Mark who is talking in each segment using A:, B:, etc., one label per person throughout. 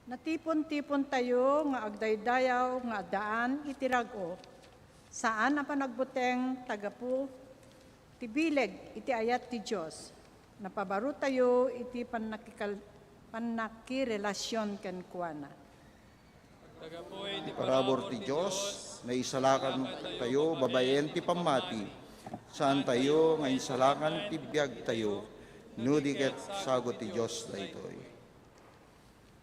A: Natipon-tipon tayo nga agdaydayaw nga daan itirago. Saan ang panagbuteng tagapu tibileg iti ayat ti Diyos. Napabaro tayo iti panakirelasyon ken kuana.
B: Parabor ti Diyos, na isalakan tayo, babayen ti pamati. Saan tayo, nga isalakan ti biyag tayo, nudiket sagot ti Diyos daytoy.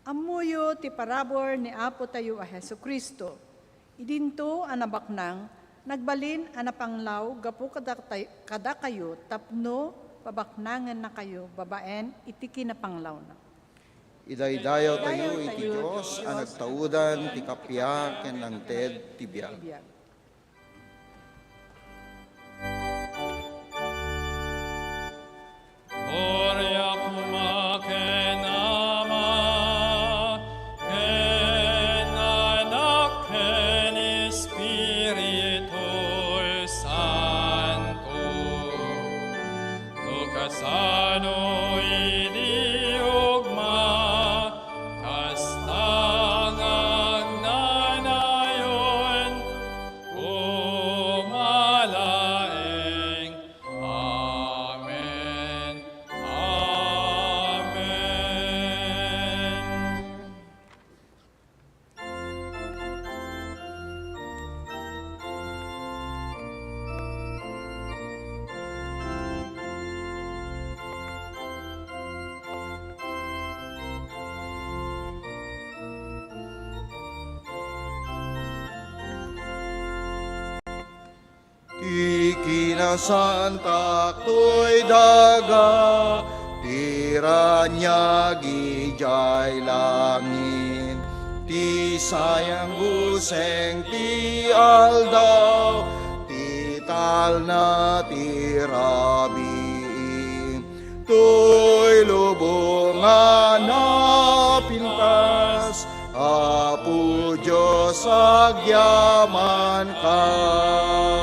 A: Amuyo ti parabor ni Apo tayo a Hesu Kristo. Idinto anabaknang, nagbalin anapanglaw, gapu kada kayo, tapno, pabaknangan na kayo, babaen, iti kinapanglaw na.
B: Idaydayaw tayo iti Diyos, ang nagtaudan ti kapya ken ang ted ti biyag.
C: Gloria kuma ken Ama, ken Anak, ken Espiritu Santo. Lukasano iniugma, kastang agnanayon, umalaeng. Amen. Amen.
B: Ti kinasanta to'y daga, tiranya gijay langin. Ti sayang buseng ti aldaw, ti tal na ti rabiin. To'y lubungan na pintas, Apo Diyos agyaman kam.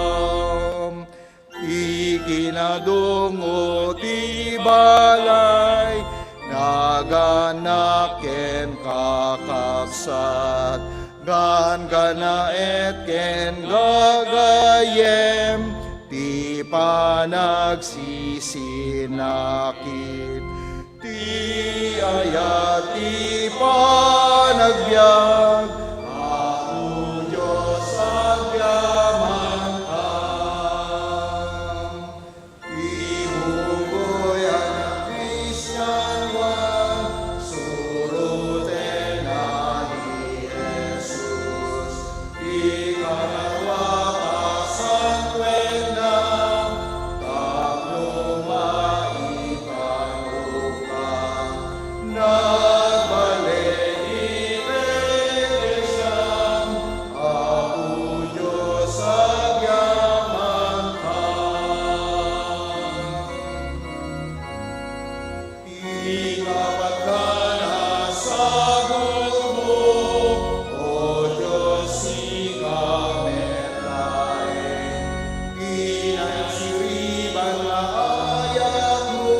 B: Ikinadungo ti balay, naganak ken kakabsat, gan ganaet ken gagayem, ti panagsisinakit. Ti ayat ti panagbiag, Apo Diyos agyaman kam. Ihugoy ang Christian one, suruten na ni Jesus. Ikarawa kasan wenang, tapno maikan upang, nagbalik irelasyon, Apo Diyos agyaman kam. Ikapat ka na sagot mo, O Diyos, ikaw metlaen. Inagsiriban na ayat mo,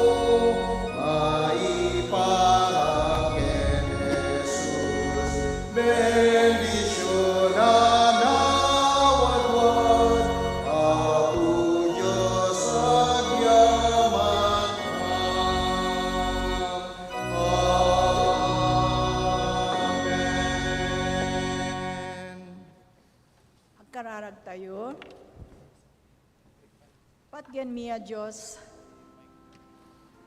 B: maipahaken Jesus. Bendisyon na nawalwal, Apo Diyos agyaman Amen.
A: Agkararag tayo. Patgen miya Diyos,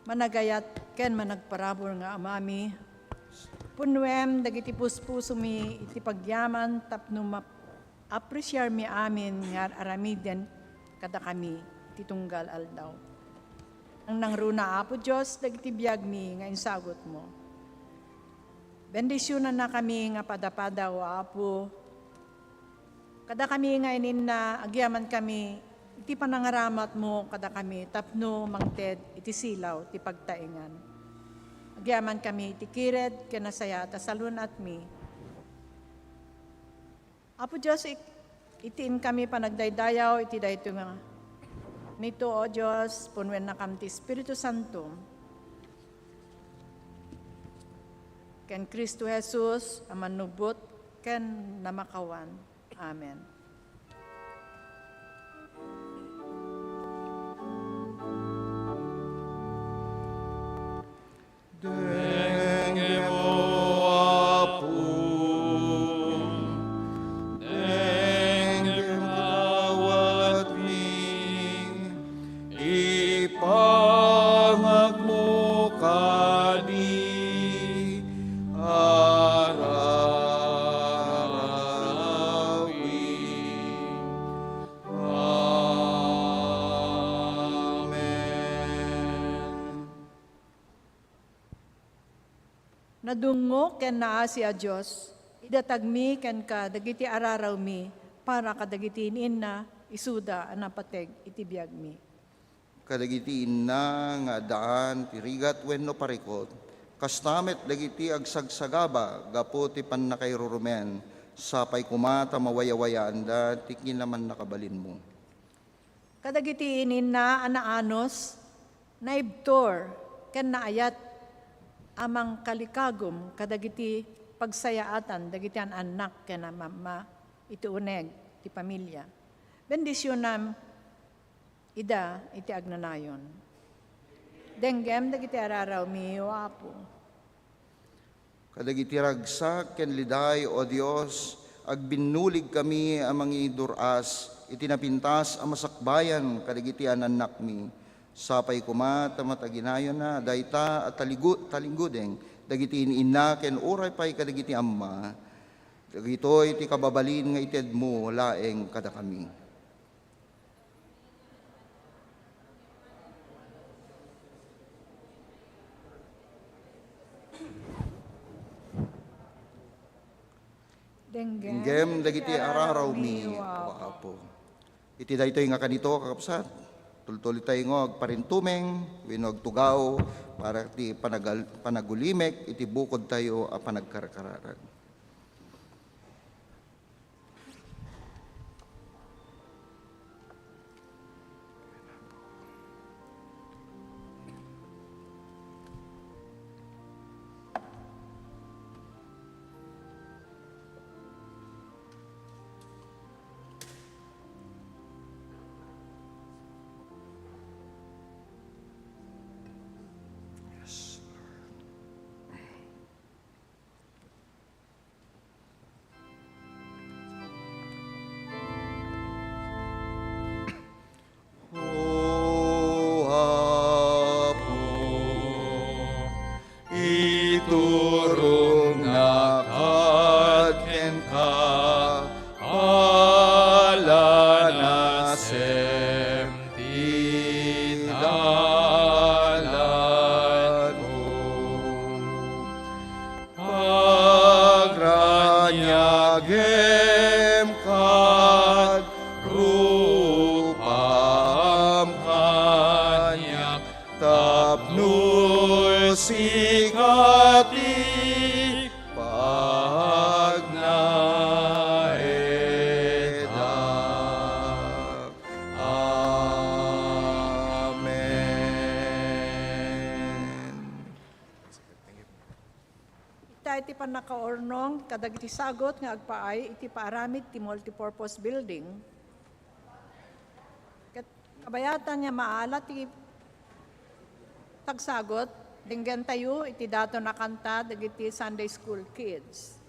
A: managayat ken managparabor nga amami, punwem dagiti puspuso mi iti pagyaman tapno ma-appreciate mi amin nga aramiden kada kami titunggal aldaw. Ang nangruna Apo Diyos dagiti biyag mi nga insagot mo. Bendisyonan na kami nga padapadaw Apo. Kada kami nga inin na agyaman kami iti panangaramat mo kada kami tapno mangted iti silaw ti pagtaingan. Agyaman kami iti kired kenasaya tasalun at mi. Apo Diyos, itiin kami panagdaydayaw iti dayto nga. Nito o Diyos, punwen na kam ti Espiritu Santo. ken Kristo Jesus, ang manubot, ken namakawan. Amen.
B: Dengue mo apo, dengue kawat mi, ipangag mo kadi, ararawi. Amen.
A: Nadungo ken naa siya Dios, idatag mi ken ka dagiti araraw mi, para kadagiti na isuda ang napateg itibiyag mi.
B: Kadagitiin na nga daan tirigat wenno parikot, kastamet dagiti agsagsagaba gapo ti pannakairurumen, sapay kumata mawayawayaan da tikin naman nakabalin mo.
A: Kadagiti na anaanos, naibtor, ken naayat, amang kalikagom, kadagiti pagsayaatan, dagiti an anak, ken mama, iti uneg, ti pamilya. Bendisyonam, ida, iti agnanayon. Denggem, dagiti araraw mi, o apo.
B: Kadagiti ragsak ken liday o Dios, agbinulig kami amang iduras, itinapintas ang masakbayan kadagiti anak mi. Sapay kumata mataginayon na dayta at talinggudeng dagiti ina ken uray pay kadagiti amma. Dagitoy ti kababalin nga ited mo laeng kada kami. Inggem dagiti araraw mi o apo. Iti daytoy nga kanito kakapsat. Tultuli tayo ngo agparintumeng, winog tugaw, para ti panagulimek, iti bukod tayo a panagkarkararan. O apo, iturong nakadken ka, ala nasem ti dalan mo. Pagranyagem kad rupam kanyak tapno sikati pagnaedak. Amen.
A: Ita iti panakaornong, kadagiti sagot nga agpaay, iti paaramid ti multipurpose building. Kabayatan niya maala ti tagsagot, dinggan tayo iti dato na kanta dagiti Sunday School kids.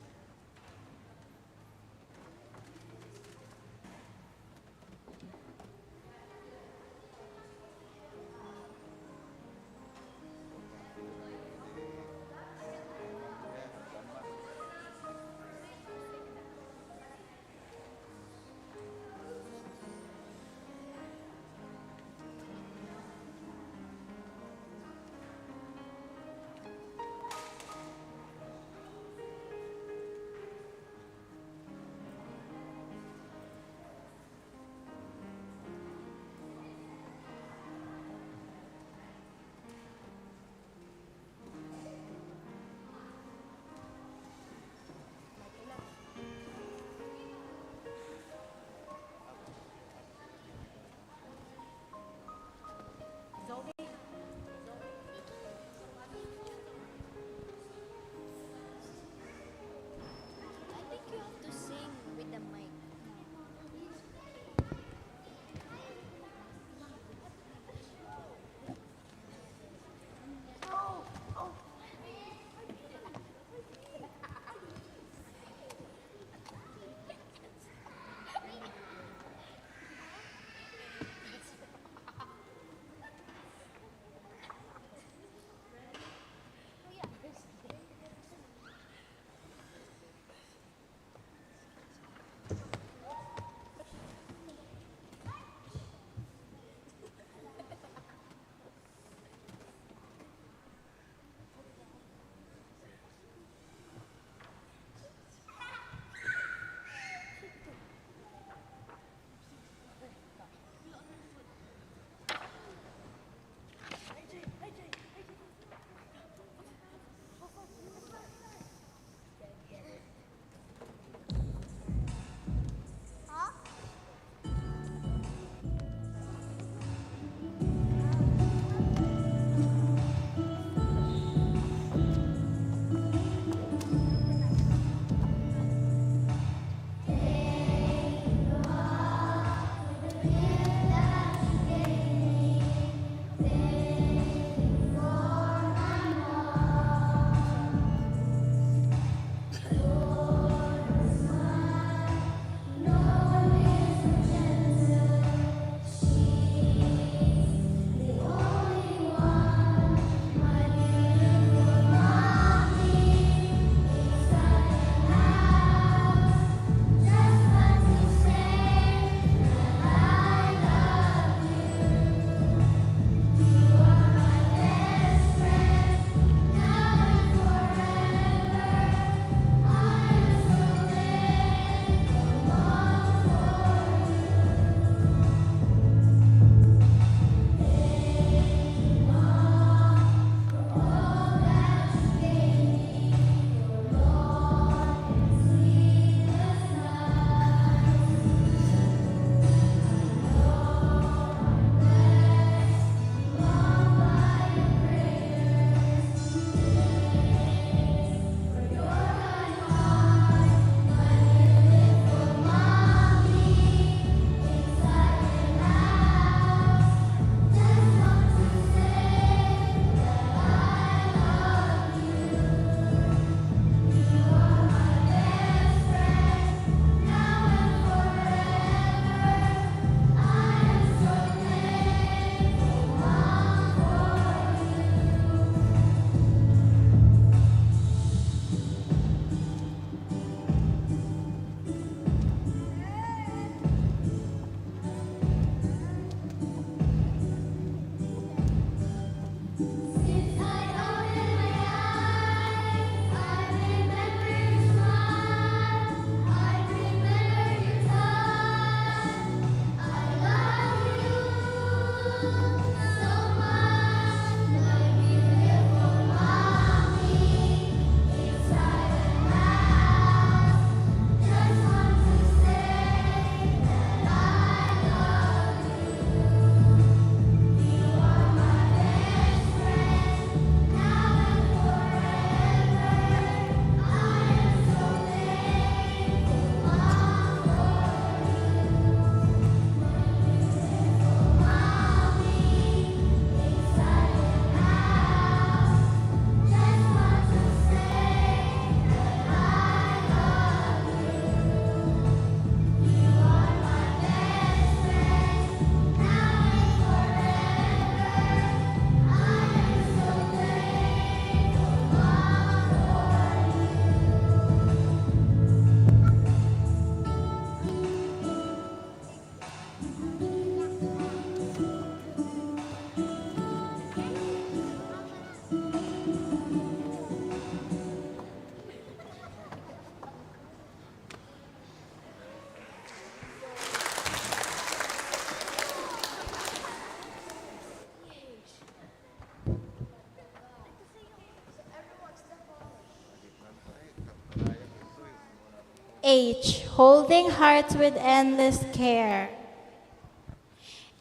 D: H. Holding hearts with endless care.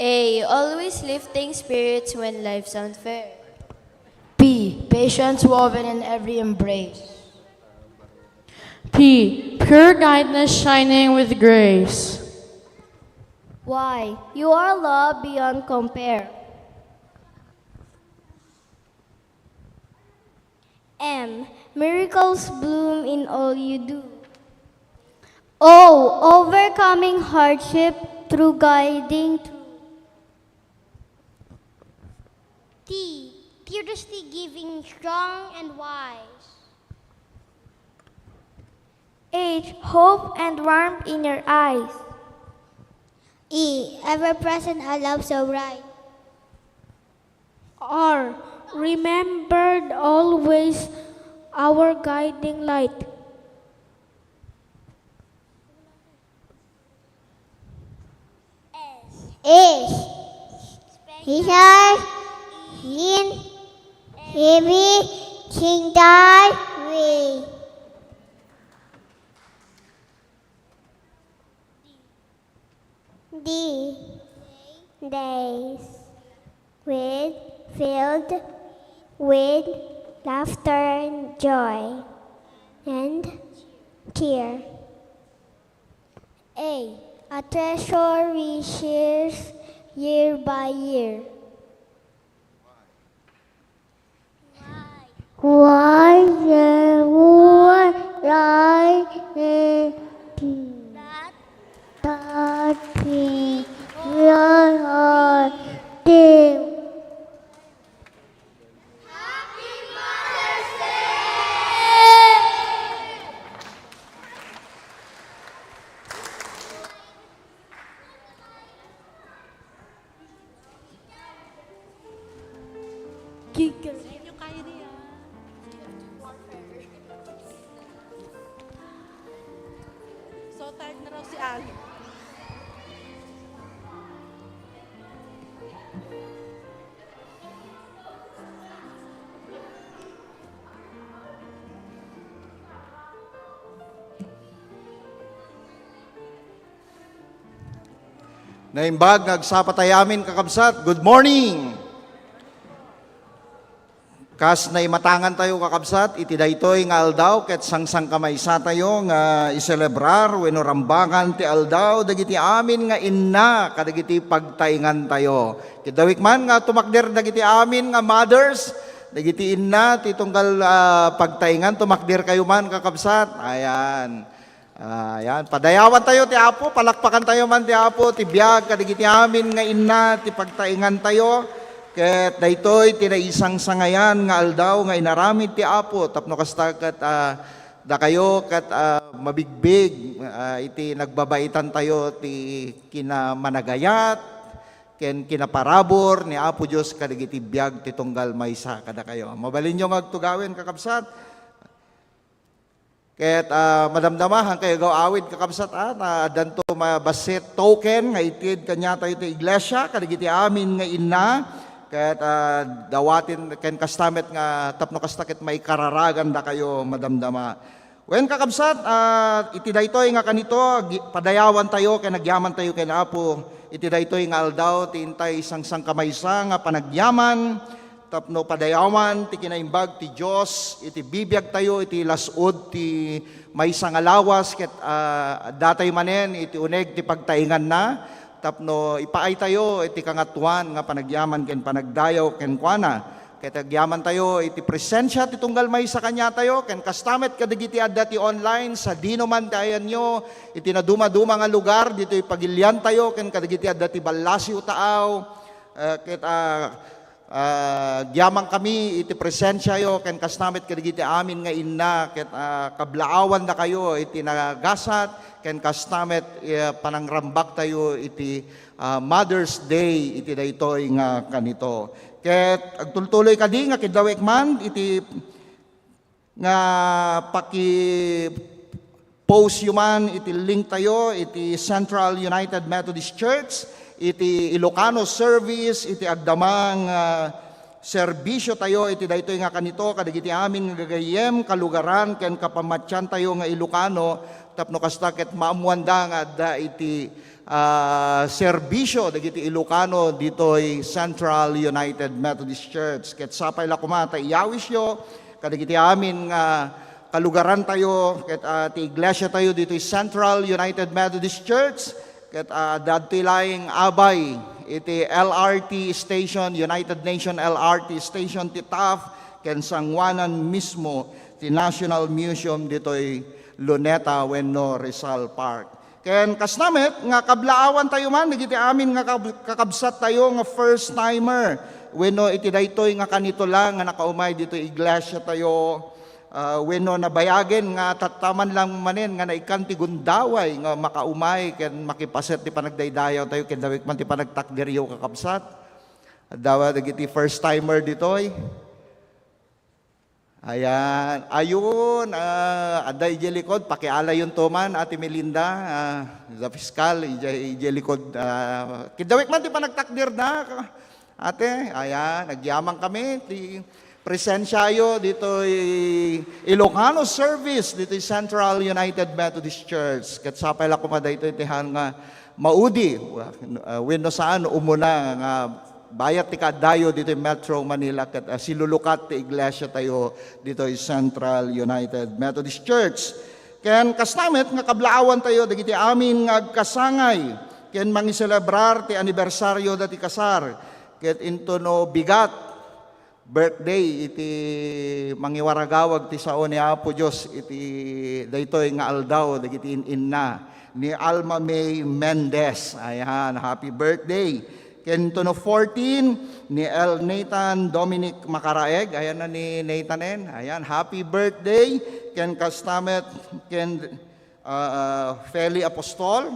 E: A. Always lifting spirits when life's unfair.
F: P. Patience woven in every embrace.
G: P. Pure kindness shining with grace.
D: Y. You are love beyond compare. M. Miracles bloom in all you do. O. Overcoming hardship through guiding truth. T. Purity giving strong and wise. H. Hope and warmth in your eyes. E. Ever present a love so bright. R. Remembered always our guiding light.
H: is Richard in heavy Qingdai way. D. Days with filled with laughter and joy and cheer. A treasure we share year by year. Why the war like that we are dear.
A: So tired na raw si Ali.
B: Naimbag, nagsapatayamin kakabsat. Good morning! Kas na imatangan tayo kakabsat, iti daytoy nga aldaw, ket sangsang kamaysa tayo nga iselebrar, wenno rambangan ti aldaw, dagiti amin nga inna, kadagiti pagtaingan tayo. Kidawik man nga tumakder dagiti amin nga mothers, dagiti inna, ti tunggal pagtaingan, tumakder kayo man kakabsat. Ayan. Ayan, padayawan tayo ti Apo, palakpakan tayo man ti Apo, ti biyag, kadagiti amin nga inna, ti pagtaingan tayo. Ket daytoy tinaisang sangayan nga aldaw nga inaramid ti Apo tapno kasta ket da kayo ket mabigbig iti nagbabaitan tayo ti kinamanagayat ken kinaparabor ni Apo Dios kadagiti biag ti tunggal maysa kada kayo. Mabalin nyo agtugawin kakabsat. Ket madamdamahan kayo gawawid kakabsat na danto mabasit token nga itid kanya tayo ti iglesia kadagiti amin nga inna. Ket dawatin ken kastamet nga tapno kastakit may kararagan da kayo madamdama. Wen kakabsat iti daytoy nga kanito padayawan tayo ken nagyaman tayo ken Apo. Iti daytoy nga aldaw ti intay sangsang kamaysa nga panagyaman tapno padayawan ti kinaimbag ti Dios iti bibiyag tayo iti lasud ti maysa nga lawas ket datay manen iti uneg ti pagtaingan na. Tapno ipaay tayo iti kangatuan nga panagyaman ken panagdayaw ken kuana ket agyaman tayo iti presensya ti tunggal may sa kanya tayo ken kastamet kadagiti adda ti online sa dino man tayan nyo iti naduma-duma nga lugar dito ipagilyan tayo ken kadagiti adda ti Ballasio taaw ket gyamang kami iti presensya yo ken kastamet kadagiti amin nga inna ket kablaawan da kayo iti nagasat ken kastamet panangrambak tayo iti Mother's Day iti daytoy nga kanito. Ket agtultuloy kadi nga kidawek man iti nga paki post yuman iti link tayo iti Central United Methodist Church iti Ilocano service iti agdamang serbisyo tayo iti daytoy nga kanito kadagiti amin nga gagayem kalugaran ken kapamatyan tayo nga Ilocano tapno kasta ket maamuanda nga adda iti serbisyo dagiti Ilocano ditoy Central United Methodist Church. Ket sapay la kumata iyawis yo kadagiti amin nga kalugaran tayo ket ti iglesia tayo ditoy Central United Methodist Church ket dadtoy laing abay iti LRT station, United Nation LRT station ti Taft ken sangwanan mismo ti National Museum ditoy Luneta wenno Rizal Park. Ken kasnamet nga kablaawan tayo man digiti amin nga kakabsat tayo nga first timer wenno iti daytoy nga kanito lang nga nakaumay ditoy iglesia tayo. Wenno nabayagen nga tataman lang manen nga naikan ti gundaway nga makaumay ken makipaset ti panagdaydayaw tayo ken dawik man ti panagtakderyo kakabsat. Dawa dagiti first timer ditoy. Ayan, ayun, aday ije likod, pakiala yun to man, Ate Melinda, the fiscal, ije likod, kidawik man ti panagtakdir na, ate, ayan, nagyamang kami, ti presensyayo dito Ilocano service dito Central United Methodist Church. Ket sapay la kuma daytoy tihan nga maudi wenno saan umuna nga bayat ti kadayo dito Metro Manila ket silulukat ti iglesia tayo dito Central United Methodist Church. Ken kasnamet nga kablaawan tayo dagiti amin nga agkasangay ken mangiselebrar ti anibersaryo dati kasar ket into no bigat birthday iti mangiwaragawag ti sao ni Apo Dios iti daytoy nga aldaw dagiti inna ni Alma May Mendez. Ayan, happy birthday. Ken no 14 ni El Nathan Dominic Macaraeg. Ayan na ni Nathanen. Ayan, happy birthday. Ken kastamet ken Feli Apostol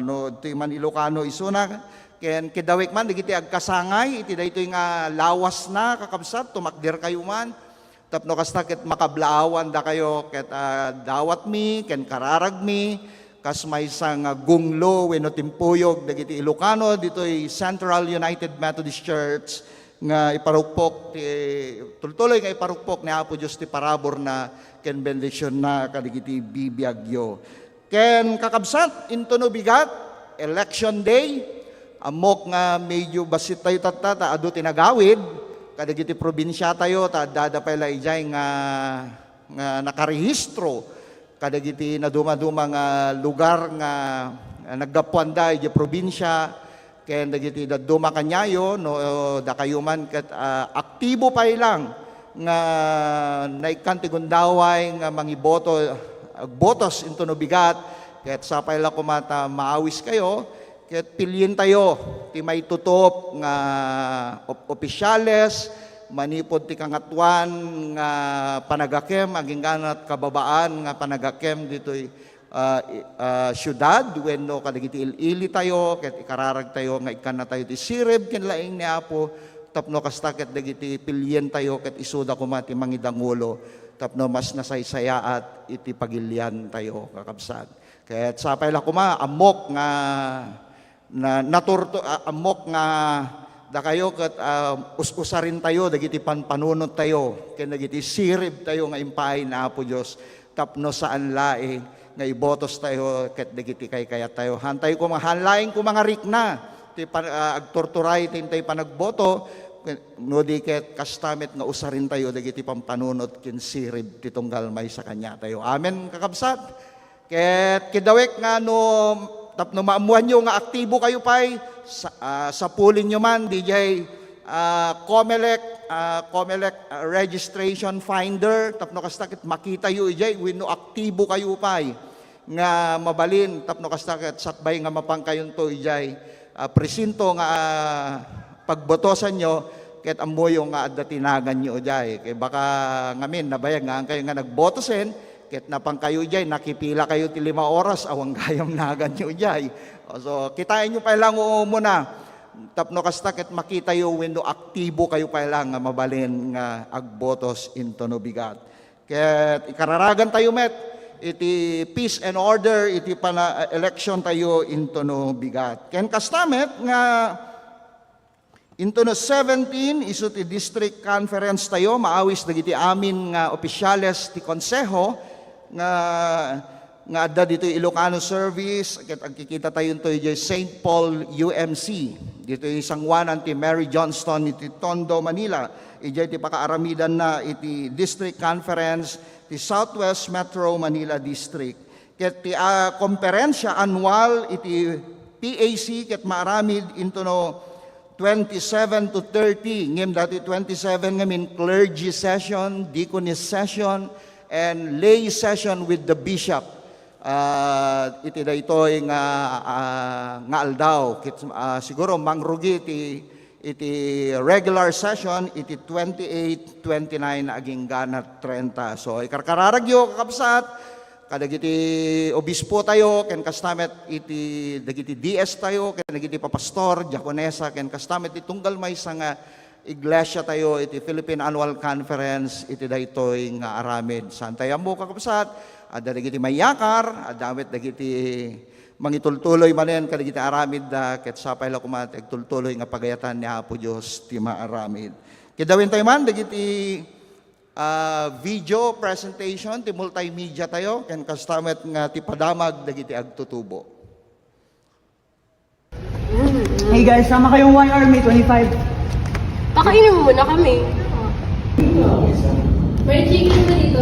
B: no ti man Ilocano isuna. Ken kidawik man digiti agkasangay iti daytoy nga lawas na kakabsat tumakder kayo man tapno kasta ket makablaawan da kayo ket dawat mi ken kararag mi kas maysa nga gunglo wenno timpuyog dagiti Ilocano ditoy Central United Methodist Church nga iparukpok ti tultuloy nga iparukpok ni Apo Dios ti parabor na ken bendisyon na kadigiti bibiyagyo. Ken kakabsat into no bigat election day amok nga medyo basit tayo tatata adu tinagawid kadagiti probinsya tayo ta dadapay la ijay nga nakarehistro kadagiti na dumaduma nga lugar nga naggapuanda iti probinsya ken dagiti daduma kanyayo no da kayo man ket aktibo pa ilang nga naikan ti gundaway nga mangiboto botos into no bigat ket sapay la kumata maawis kayo ket pilyin tayo ti may tutop nga opisyales manipod ti kangatuan nga panagakem aging ganat kababaan nga panagakem ditoy syudad wenno kadagiti ili tayo ket ikararag tayo nga ikan na tayo ti sirib ken laing ni Apo tapno kasta ket dagiti pilyen tayo ket isuda kuma ti mangidangulo tapno mas nasaysayaat iti pagilian tayo kakabsat. Ket sapay la kuma amok nga na naturto amok nga da kayo ket us-usarin tayo dagiti panpanunot tayo ken dagiti sirib tayo nga impay na Apo Dios tapno saan lae nga ibotos tayo ket dagiti kaykayat tayo hantay ko mahanlaing ko mga rikna ti agtorturay tintay panagboto no di ket kastamet nga usarin tayo dagiti pampanunot ken sirib ti tunggal may sa kanya tayo. Amen kakabsat. Ket kidawek nga no tapno maamuan nyo nga aktibo kayo pay sa pulin nyo man DJ Comelec registration finder tapno kastakit makita yu ijay wenno aktibo kayo pay nga mabalin tapno kastakit sakbay nga mapangkayon to ijay presinto nga pagbotosan nyo ket ammoyo nga adda tinagan nyo ijay kay baka ngamin nabayag nga kayo nga nagbotosen ket napang kayo jay, nakipila kayo ti 5 oras, awang gayam nagan nyo jay. So, kitain nyo pa lang muna. Tapno kasta ket makita yo wenno aktibo kayo pa lang nga mabalin nga agbotos into no bigat. Ket ikararagan tayo met, iti peace and order, iti election tayo into no bigat. Ken kastamet nga Into no 17, iso ti district conference tayo, maawis dagiti amin nga opisyales ti konseho, nga adda dito Ilocano service, ket agkikita tayo ito yung St. Paul UMC. Dito yung sangwanan ti Mary Johnston iti Tondo, Manila. Ijay ti pakaaramidan na iti district conference ti Southwest Metro Manila District. Ket ti komperensya annual iti PAC ket maaramid into no 27 to 30. Ngem dati 27 ngamin clergy session, deaconess session, and lay session with the bishop. Iti da ito'y nga aldaw. Siguro mangrugi iti regular session, iti 28, 29 aging ganat 30. So ikarkararagyo kakabsat, kadagiti obispo tayo, ken kastamet iti dagiti DS tayo, ken dagiti papastor, diakonesa, ken kastamet itunggal may nga iglesia tayo, iti Philippine Annual Conference, iti daytoy nga aramid. Santayam mo kakabsat, adda dagiti mayakar, adamit dagiti mangitultuloy manen kadagiti aramid da, ket sapay la kumat agtultuloy nga pagayatan ni Apo Dios ti maaramid. Kidawin tayo man dagiti video presentation, ti multimedia tayo, ken kastamet nga ti padamag dagiti agtutubo.
I: Hey guys, sama kayong YR May 25.
G: Pakainin mo muna kami. May chicken ba dito?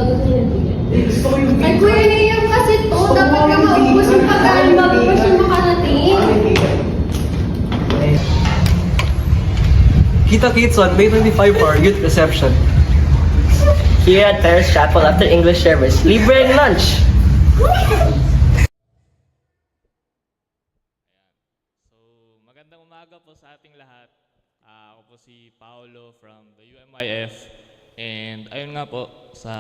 I: Gusto ko yung
G: Ay, kuya, naiyak kasi to. Dapat ka maubos yung pagkain bago pa siya makarating.
J: Kita Kids on May 25 for our youth reception.
K: Here at Terrace Chapel after English service, libre ang lunch.
C: So, magandang umaga po sa ating lahat. Ako po si Paolo from the UMYF. And ayun nga po, sa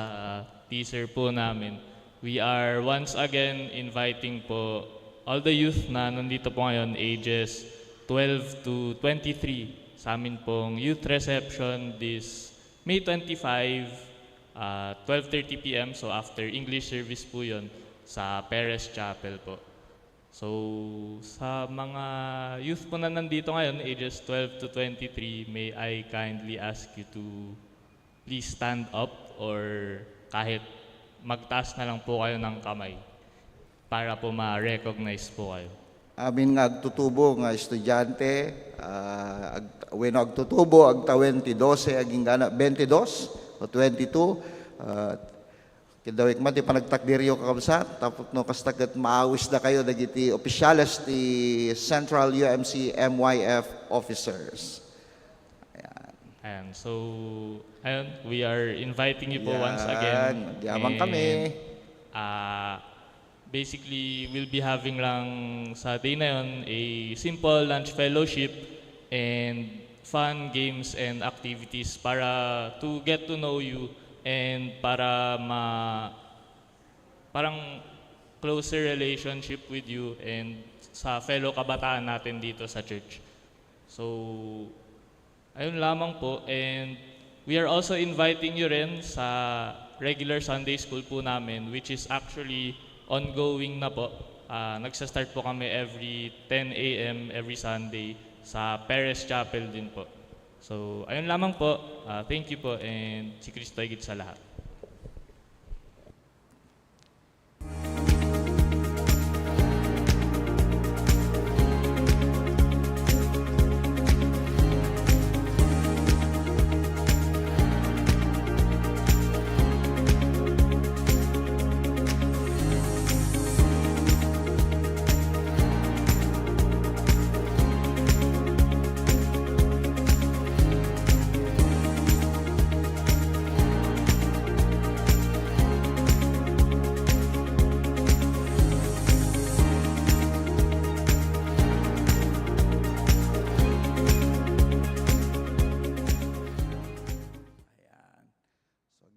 C: teaser po namin, we are once again inviting po all the youth na nandito po ngayon, ages 12 to 23, sa amin pong youth reception this May 25, 12:30 p.m. So after English service po yun sa Perez Chapel po. So sa mga youth po na nandito ngayon, ages 12 to 23, may I kindly ask you to please stand up or kahit magtaas na lang po kayo ng kamay para po ma-recognize po kayo.
B: Amin nga agtutubo nga estudyante, when agtutubo agtawen ti 12 aging gana 22 o 22, kidawik man ti panagtakdiryo kakabsat, tapos no kastagat maawis na kayo dagiti opisyales ti Central UMC MYF officers.
C: Ayan, so ayun, we are inviting you po
B: Yan,
C: once again.
B: magyamang kami.
C: Basically, we'll be having lang sa day na yun a simple lunch fellowship and fun games and activities para to get to know you and para parang closer relationship with you and sa fellow kabataan natin dito sa church. So, ayun lamang po, and we are also inviting you rin sa regular Sunday school po namin, which is actually ongoing na po. Nagsa-start po kami every 10 a.m. every Sunday sa Perez Chapel din po. So, ayun lamang po. Thank you po, and si Kristo higit sa lahat.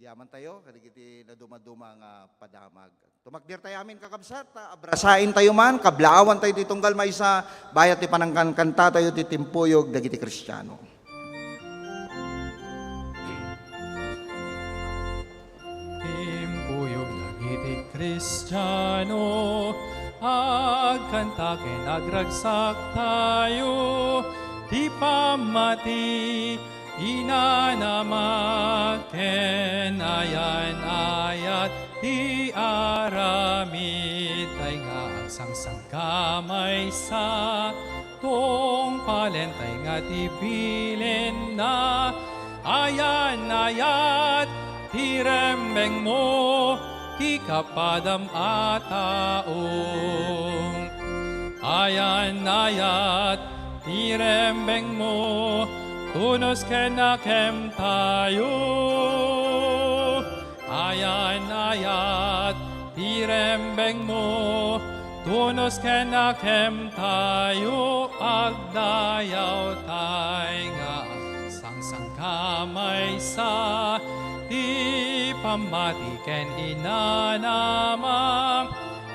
B: Yaman tayo, kadigiti na dumaduma nga padamag. Tumakdir tayo amin kakabsat, abrasain tayo man, kablaawan tayo titunggal may sa bayat ti panangkan kanta tayo titimpuyog dagiti Kristiyano.
C: Timpuyog dagiti Kristiyano, agkanta ken agragsak tayo,
L: ti pamati inanamaken ayan ayat ti aramid tay nga ang sangsangkamay sa tong palentay nga ti bilin na ayan ayat ti rembeng mo ti kapadam ataong ayan ayat ti rembeng mo tunos kenakem tayo ayan ayat ti rembeng mo tunos kenakem tayo agdayaw tay nga sangsangkamay sa ti pamati ken inanamang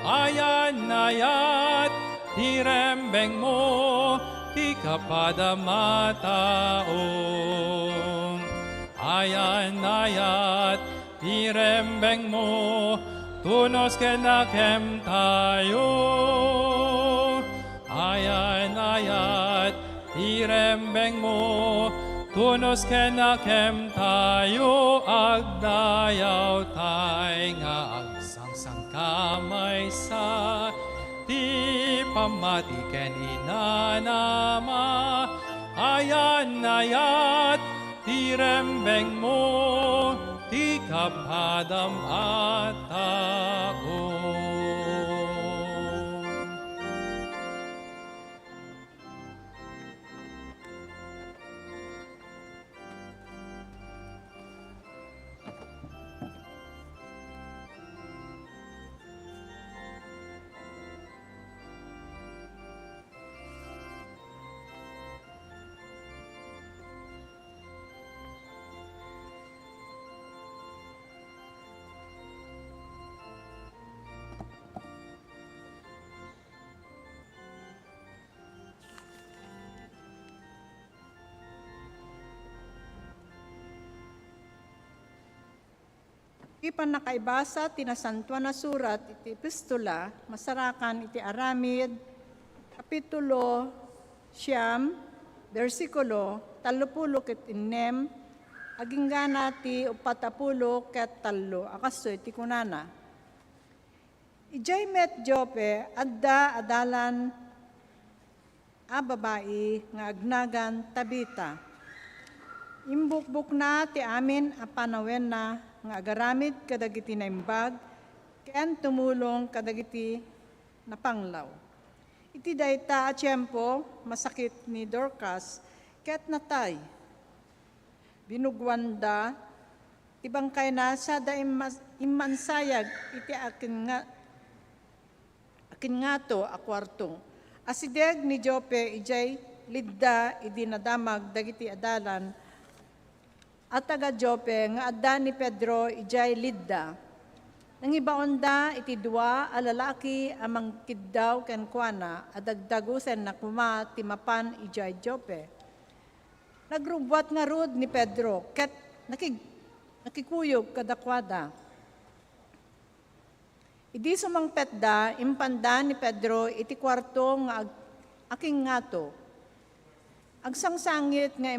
L: ayan ayat ti rembeng mo ti kapadamataong ayan ayat ti rembeng mo tunos kenakem tayo ayan ayat ti rembeng mo tunos kenakem tayo agdayaw tay nga agsangsangkamay sa ti pamati ken inanama ayan ayat ti rembeng mo ti kapadam ataong
A: Ipan nakaibasa, tinasantuan na surat, iti epistula, masarakan iti aramid, kapitulo, siyam, versikulo, 36, agingana ti 40 ket 3, akaso iti kunana. Ijay met Jope, adda adalan a babae nga agnagan Tabita. Imbukbuk na ti amin a panawen na nga agaramid kadagiti na imbag, ken tumulong kadagiti napanglaw. Iti dayta a tiyempo, masakit ni Dorcas, ket natay. Binugwanda, tibangkay na sa da imansayag, iti akin nga to a kwarto. Asideg ni Jope, ijay lidda, idinadamag, dagiti adalan, at taga Jope, nga adda ni Pedro, ijay lidda. Nang ibaonda, iti dua, alalaki, amang kiddaw, ken kuana, adagdagusen na kuma, timapan, ijay Jope. Nagrubwat nga rod ni Pedro, ket nakikuyog kadakwada. Idi sumang petda, impanda ni Pedro, iti kwarto nga aking ngato. Agsangsangit nga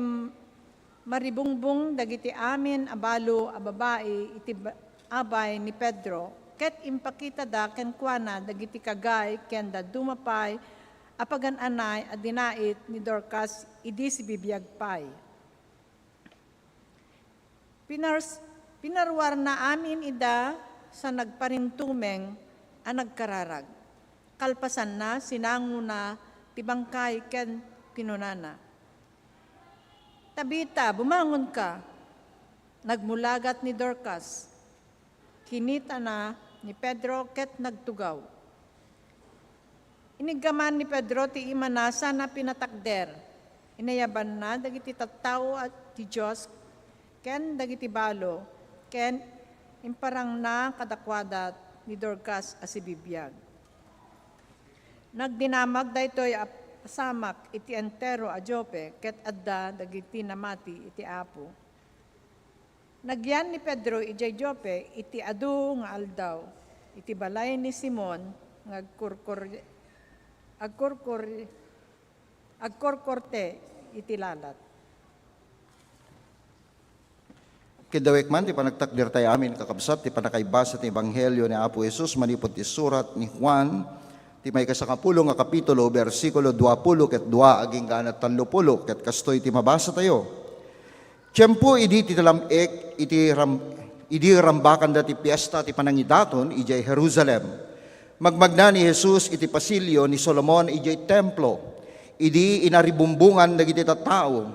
A: maribungbong dagiti amin abalo a babae iti abay ni Pedro ket impakita da ken kuana dagiti kagay ken da dumapay apagan-anay a dinait ni Dorcas idi si bibiyagpay. Pinarwar na amin ida sa nagparintumeng a nagkararag. Kalpasan na sinanguna tibangkay ken kinunana. Tabita, bumangon ka. Nagmulagat ni Dorcas. Kinita na ni Pedro ket nagtugaw. Inigaman ni Pedro ti imanasa na pinatakder. Inayaban na dagiti tattao at ti Diyos ken dagiti balo ken imparang na kadakwada ni Dorcas a si bibiyag. Nagdinamag daytoy pasamak iti entero a Jope, ket adda dagiti namati iti apo. Nagyan ni Pedro ijay Jope, iti adu nga aldaw, iti balay ni Simon, agkorkorte, itilalat.
B: Kidawek man, ti panagtakdir tayo amin kakabsat, ti panakaibasa ti Ebanghelyo ni Apo Jesus, manipot ti surat ni Juan, ti may kasakapulo nga kapitulo, versikulo 20 ket 2, aging ganat 30, ket kastoy ti mabasa tayo. Tiyempo idi ti talamik, idi rambakan dati piyesta ti panangidaton, ijay Jerusalem. Magmagna ni Jesus iti pasilyo ni Solomon, ijay templo. Idi inaribumbungan dagiti tattao.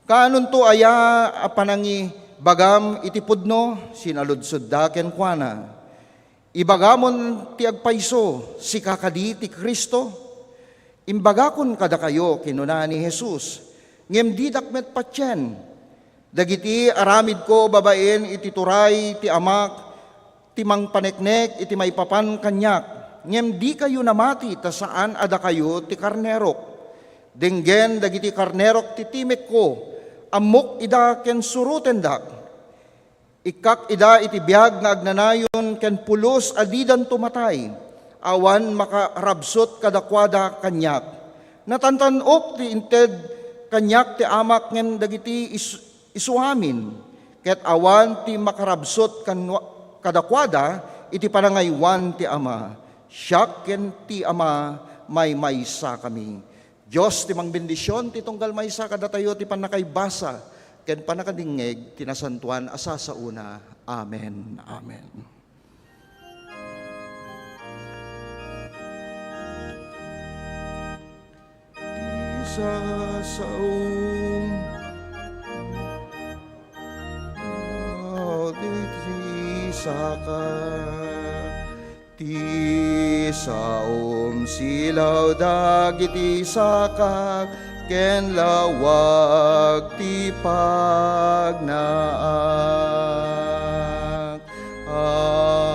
B: Kanon to aya panangi bagam iti pudno, sinaludsod daken kuana. Ibagamon ti agpayso, si kakadi ti Kristo. Imbagakon kada kayo, kinuna ni Jesus. Ngem di dakmet patyen. Dagiti aramid ko babaen iti turay ti amak, ti mangpaneknek iti maipapan kanyak. Ngem di kayo namati ta saan ada kayo ti karnerok. Denggen dagiti karnerok ti timek ko, amok ida ken suruten dak. Ikak ida iti biag nga agnanayon ken pulos adidan tumatay. Awan makarabsot kadakwada kanyak. Natantanok ti inted kanyak ti amak ngem dagiti isuamin. Ket awan ti makarabsot kadakwada iti panangaywan ti ama. Siak ken ti ama may maysa kami. Diyos ti mangbendisyon ti tunggal maysa kada tayo ti panakaibasa ken panakadingeg tinasantuan asa sa una. Amen. Amen. Isa saung di saka ti saum silaw dagiti sakak ken lawag ti pagnaak. Amen.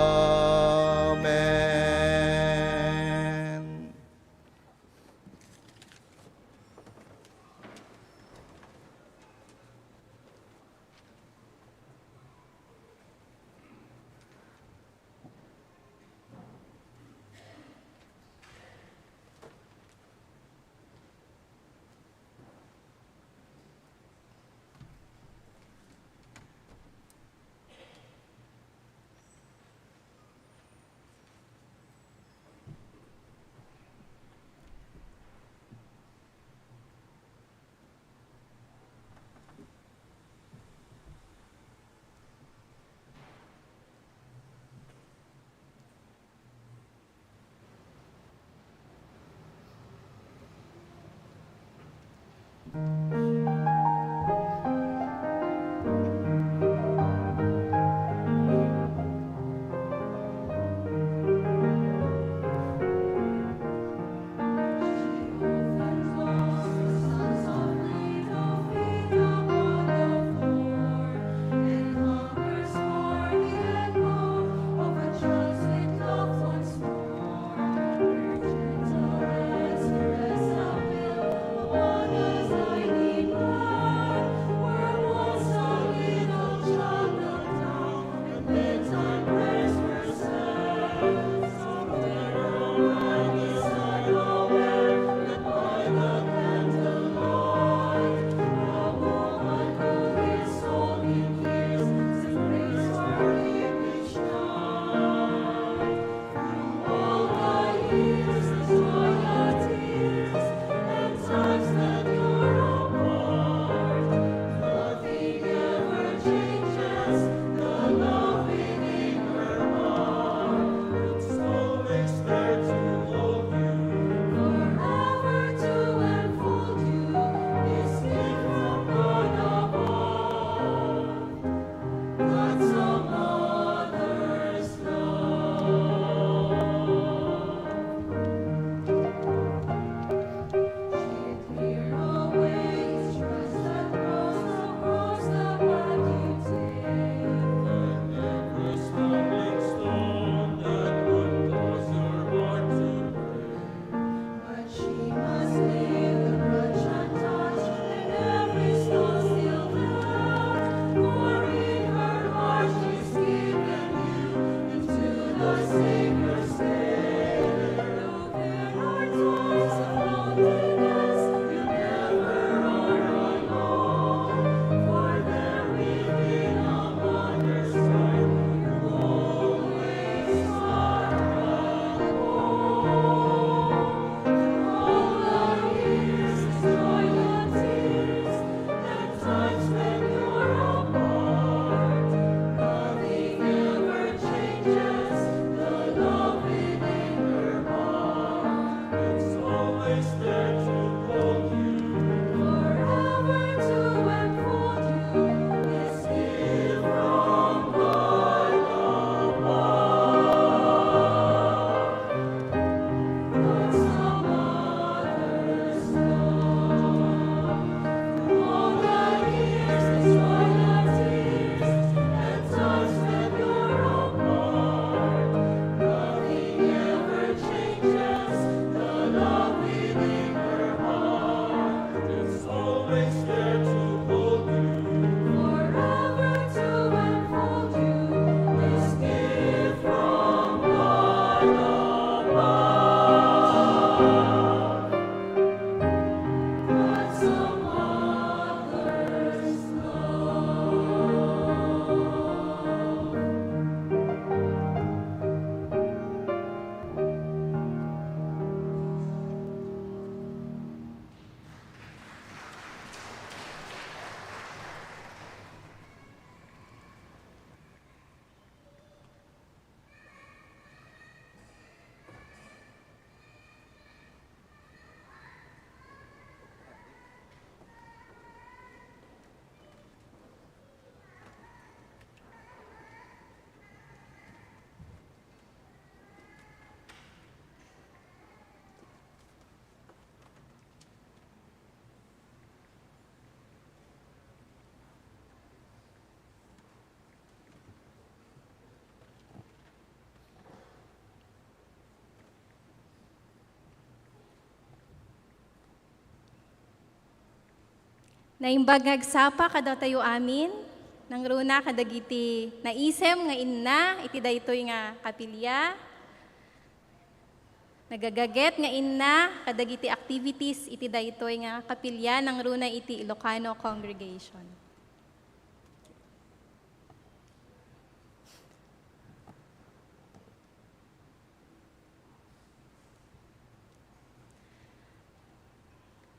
G: Naimbag ngagsapa kada tayo amin, nang runa kadagiti naisem nga inna, iti daytoy nga kapilya. Nagagaget nga inna, kadagiti activities iti daytoy nga kapilya, nang runa iti Ilocano congregation.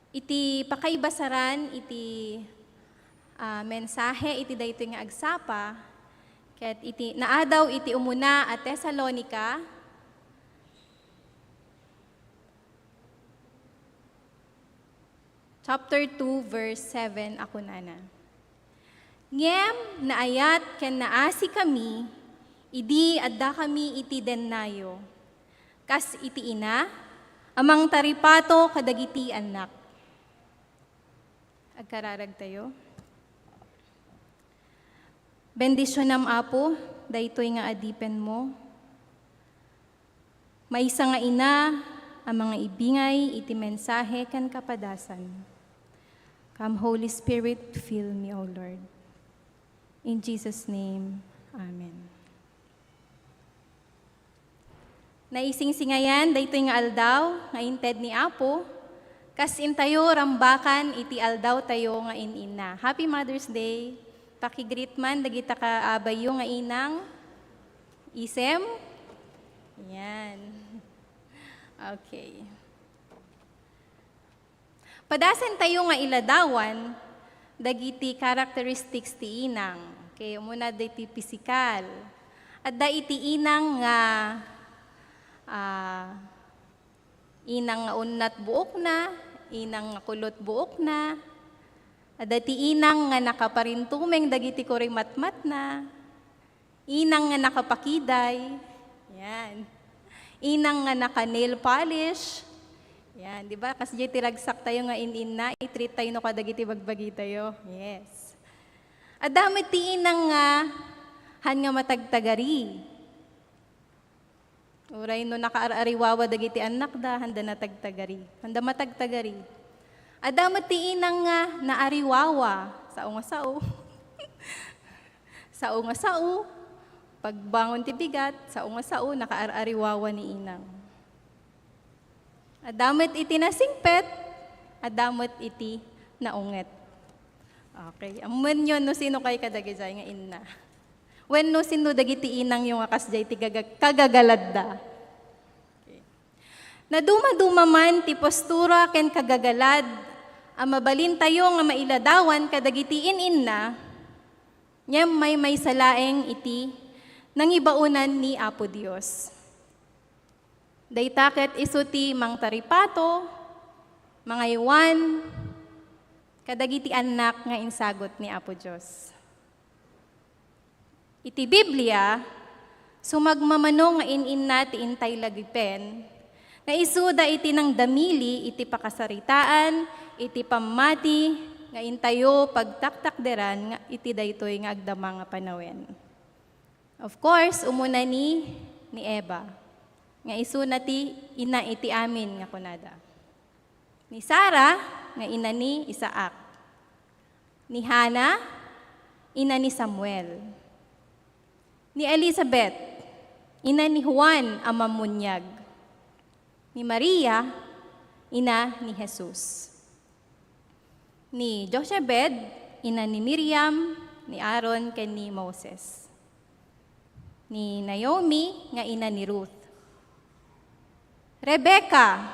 G: Iti pakaibasaran, iti mensahe, iti daytoy nga agsapa, ket iti naadaw iti umuna at Tesalonica, chapter 2, verse 7, ako nana. Ngem naayat ken naasi kami, idi adda kami iti dennayo, kas iti ina, amang taripato kadagiti anak. Agkararag tayo. Bendisyonam Apo, daytoy nga adipen mo. Maysa nga ina, ang mga ibingay, iti mensahe kan kapadasan. Come Holy Spirit, fill me, O Lord. In Jesus' name, Amen. Naisingsingayan, daytoy nga aldaw, nga inted ni Apo, kas intayo rambakan iti aldaw tayo nga inina. Happy Mother's Day. Pakigreet man dagita ka abayo nga inang isem. Yan. Okay. Padasen tayo nga iladawan dagiti characteristics ti inang. Okay, muna diti physical. At da iti inang nga inang nga unat buok na, inang nga kulot buok na, adati inang nga nakaparintumeng dagiti koring matmat na, inang nga nakapakiday, yan. Inang nga naka-nail polish, yan, di ba? Kasi di tiragsak tayo nga in na, i-treat tayo no kadagiti bagbagi tayo. Yes. Adamit ti inang nga, han nga matagtagari. Uray no nakaariwawa dagiti anak da, handa natagtagari. Handa matagtagari. Adamat ti inang nga naariwawa, sao nga sao. Sao nga sao. Pagbangon ti bigat, sao nga sao, nakaariwawa ni inang. Adamat iti nasingpet, adamat iti naunget. Okay, amun yun no sino kay kadagizay nga inna. When no sino dagiti inang yung akas jay ti kagagalad da. Okay. Naduma-duma man ti postura ken kagagalad, ang mabalin tayo nga mailadawan kadagiti inna, nyam may salaeng iti nangibaunan ni Apo Dios. Daytaket isu ti mang taripato, mga iwan, kadagiti anak nga insagot ni Apo Dios. Iti Biblia, sumagmamano nga in-inna ti intay lagipen, nga isuda iti nang damili, iti pakasaritaan, iti pamati, nga intayo pagtaktakderan, nga iti daytoy nga agdama nga panawen. Of course, umuna ni Eva, nga isuna ti ina iti amin nga kunada. Ni Sarah, nga ina ni Isaac. Ni Hana, ina ni Samuel. Ni Elizabeth, ina ni Juan ang mamunyag. Ni Maria, ina ni Jesus. Ni Jochebed, ina ni Miriam, ni Aaron, ken ni Moses. Ni Naomi, nga ina ni Ruth. Rebecca,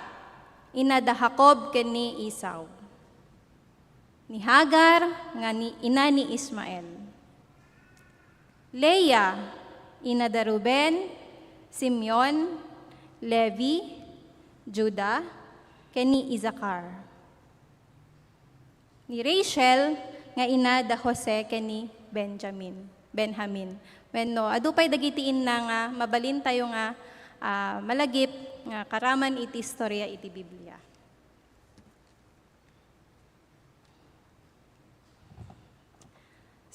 G: ina da Jacob, ken ni Esau. Ni Hagar, nga ina ni Ismael. Leah, ina da Ruben, Simeon, Levi, Judah, ken ni Isaacar. Ni Rachel, nga ina da Jose, ken ni Benjamin. Wenno, adupay dagitiin na nga, mabalin tayo nga malagip, nga karaman iti istorya iti Biblia.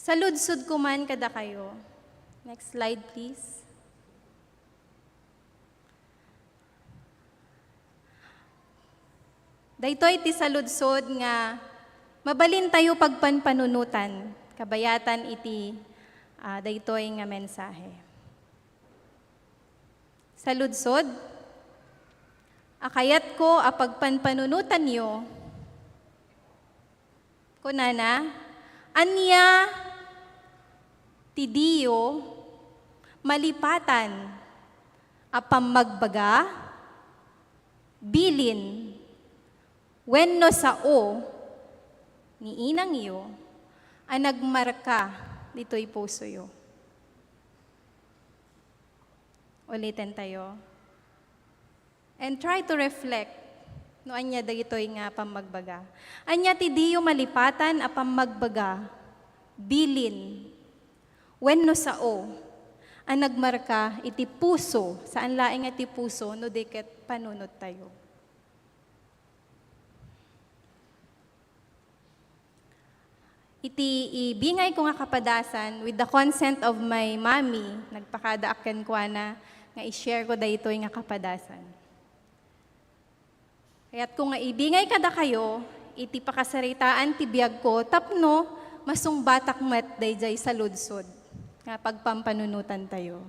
G: Saludsud kuman kada kayo. Next slide, please. Daytoy ti saludsod nga Mabalin tayo pagpanpanunutan, kabayatan iti daytoy nga mensahe. Sa ludsod, akayat ko a pagpanpanunutan nyo, kunana, anya ti Diyo malipatan apam magbaga, bilin, wenno sao, ni inang iyo, ang nagmarka dito'y puso yo. Ulitin tayo. And try to reflect no anya dagitoy nga pamagbaga. Anya ti Diyo malipatan a pamagbaga, bilin, wenno sao, ang nagmarka iti puso, saan laing iti puso, no diket panunod tayo. Iti ibingay ko nga kapadasan with the consent of my mommy, nagpakadaaken ko na nga i-share ko daytoy nga kapadasan. Kaya't kung nga ibingay kada kayo, iti pakasaritaan ti biyag ko, tapno masungbatak met dayjay sa ludsod, nga pagpampanunutan tayo.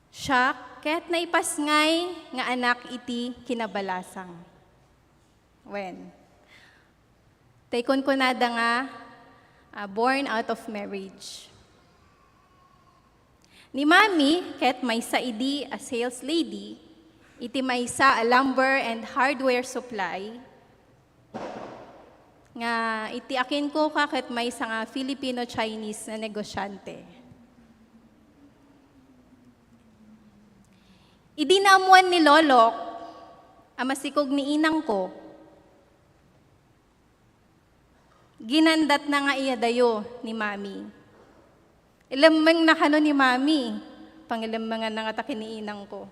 G: Siya, kaya't naipasngay nga anak iti kinabalasang. When? Taykon ko nada nga, born out of marriage. Ni Mami, ket may sa idi a sales lady, iti may sa a lumber and hardware supply, nga iti akin ko ka ket may sa nga Filipino-Chinese na negosyante. Idinamuan ni Lolok, amasikog ni inang ko, ginandat na nga iya dayo ni Mami. Ilamang na kano ni Mami, pangilamangan na nga takiniinang ko.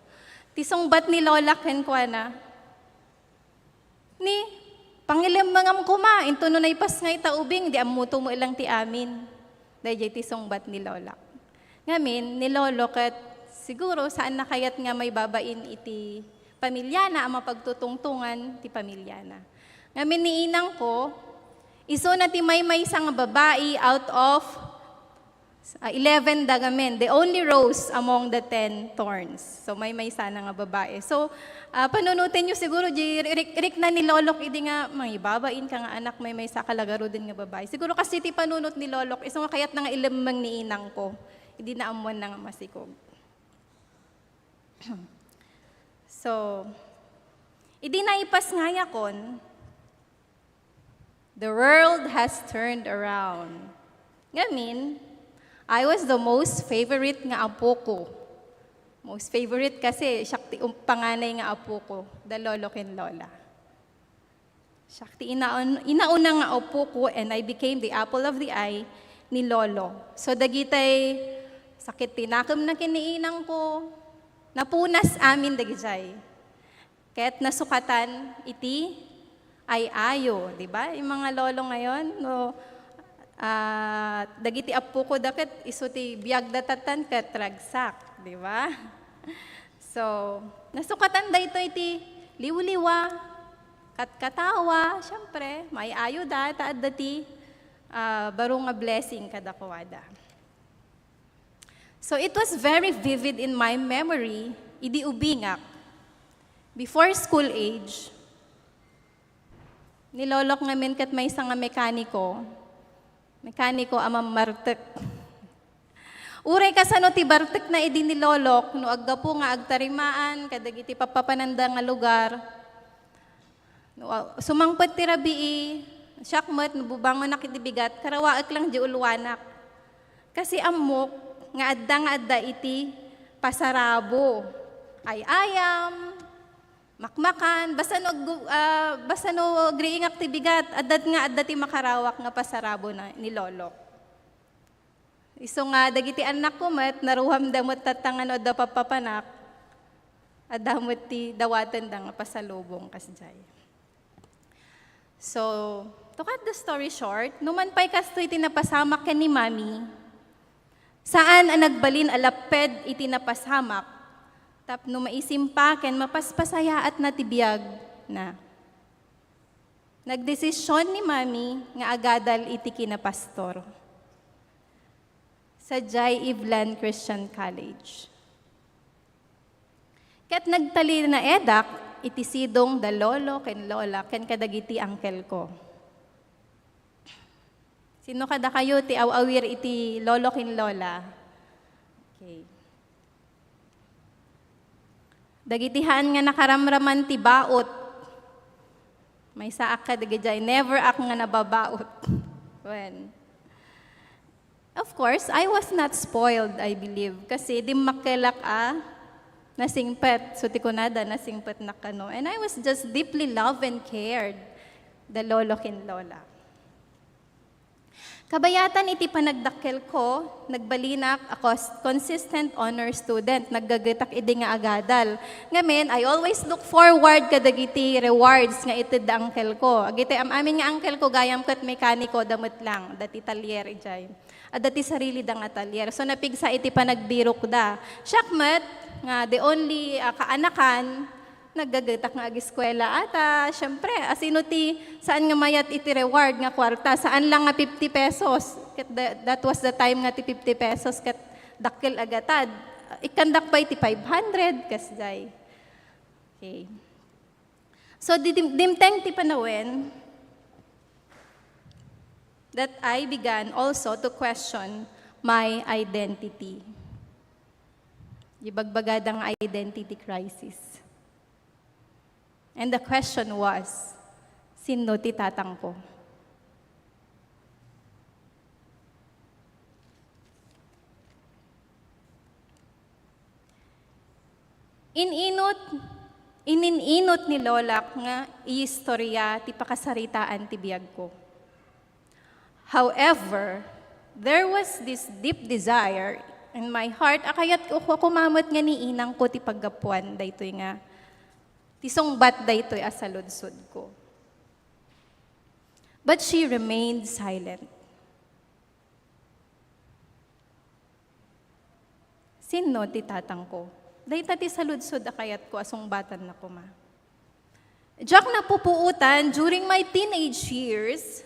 G: Tisong bat ni Lola ken kwa na, ni, pangilamangam ko ma, into no na ipas nga itaubing, di amuto mo ilang ti amin. Dahil tisong bat ni Lola. Ngamin, ni Lolo kat, siguro saan na kayat nga may babain iti pamilya na, ang mapagtutungtungan ti pamilya na. Ngamin ni inang ko, iso na ti may isang babae out of 11 dagamen. The only rose among the 10 thorns. So may sana nga babae. So panunutin nyo siguro, rik na ni Lolok, idi nga, babain ka nga anak, may sa kalagaro din nga babae. Siguro kasi ti panunot ni Lolok, iso nga kayat na nga ilamang ni inang ko. Idi na amuan na nga masikog. So, idi na ipas nga yakon, the world has turned around. Ngamin, I was the most favorite nga apo ko. Most favorite kasi, siya panganay nga apo ko, the lolo ken lola. Siya inauna nga apo ko and I became the apple of the eye ni lolo. So dagitay sakit tinakam na kiniinang ko, napunas amin dagitay. Kaya't nasukatan iti ay ayo, di ba? Yung mga lolo ngayon, no, dagiti apo ko dakit isuti biyag datatan ket ragsak, di ba? So, nasukatan da ito iti liwliwa, katkatawa, syempre, may ayo da, taad dati, baro nga blessing kadakwada. So, it was very vivid in my memory, idi ubingak, before school age, nilolok ngamin kat may isang mekaniko amang martek. Uray kasano ti bartek na idi nilolok, no aggapo nga agtarimaan, kadagiti papapananda nga lugar. No, sumangpad ti rabii, syakmat, nububangon na kitibigat, karawaak lang di ulwanak. Kasi amok, nga adda iti pasarabo, ay ayam, makmakan, basta no agreeing aktibigat, adat ti makarawak nga pasarabo na ni Lolok. Iso nga, dagiti anak ko mat, naruham damot tatangan o da papapanak, adamot ti dawatan da nga pasalubong kasjay. So, to cut the story short, numan pa'y kastoy tinapasamak ken ni Mami, saan ang nagbalin alaped iti napasamak, tapno maisim pa ken mapaspasaya at natibiyag na. nagdesisyon ni Mami nga agadal iti kinapastor sa Jai Ivlan Christian College. Ket nagtali na edak, iti sidong da lolo ken lola ken kadagiti angkel ko. Sino kada kayo ti awawir iti lolo ken lola? Okay. Dagitihan nga nakaramraman ti baot. May saak ka dagijay, never ak nga nababaot. When? Of course, I was not spoiled, I believe. Kasi di makelak nasingpet, so ti kunada, nasingpet na kano. And I was just deeply loved and cared, the lolo kin lola. Kabayatan iti panagdakkel ko, nagbalinak ako consistent honor student, naggagatak idi nga agadal. Ngamen, I always look forward kadagiti rewards nga iti da angkel ko. Agiti amin nga angkel ko, gayam kat mekaniko, damot lang, dati talyer ijay. At dati sarili dang atelier. So napigsa iti panagbirok da. Syakmat, nga the only kaanakan, naggagatak nga ag-eskwela. At syempre, asino ti, saan nga mayat iti reward nga kwarta? Saan lang nga 50 pesos? That was the time nga ti 50 pesos kat dakil agatad. Ikandak pa iti 500, kasday. Okay. So dimteng ti panawin, that I began also to question my identity. Ibagbagadang identity crisis. And the question was, sino ti tatang ko? Ininot ni Lolak nga iistorya ti pakasaritaan ti biyag ko. However, there was this deep desire in my heart, akayat ko kumamot nga ni inang ko ti paggapuan, daytoy nga, ti sungbat daytoy asaludsod ko. But she remained silent. Sino ti tatang ko? Dayta ti saludsod akayat ko asungbatan na kuma. Diyak na pupuutan during my teenage years,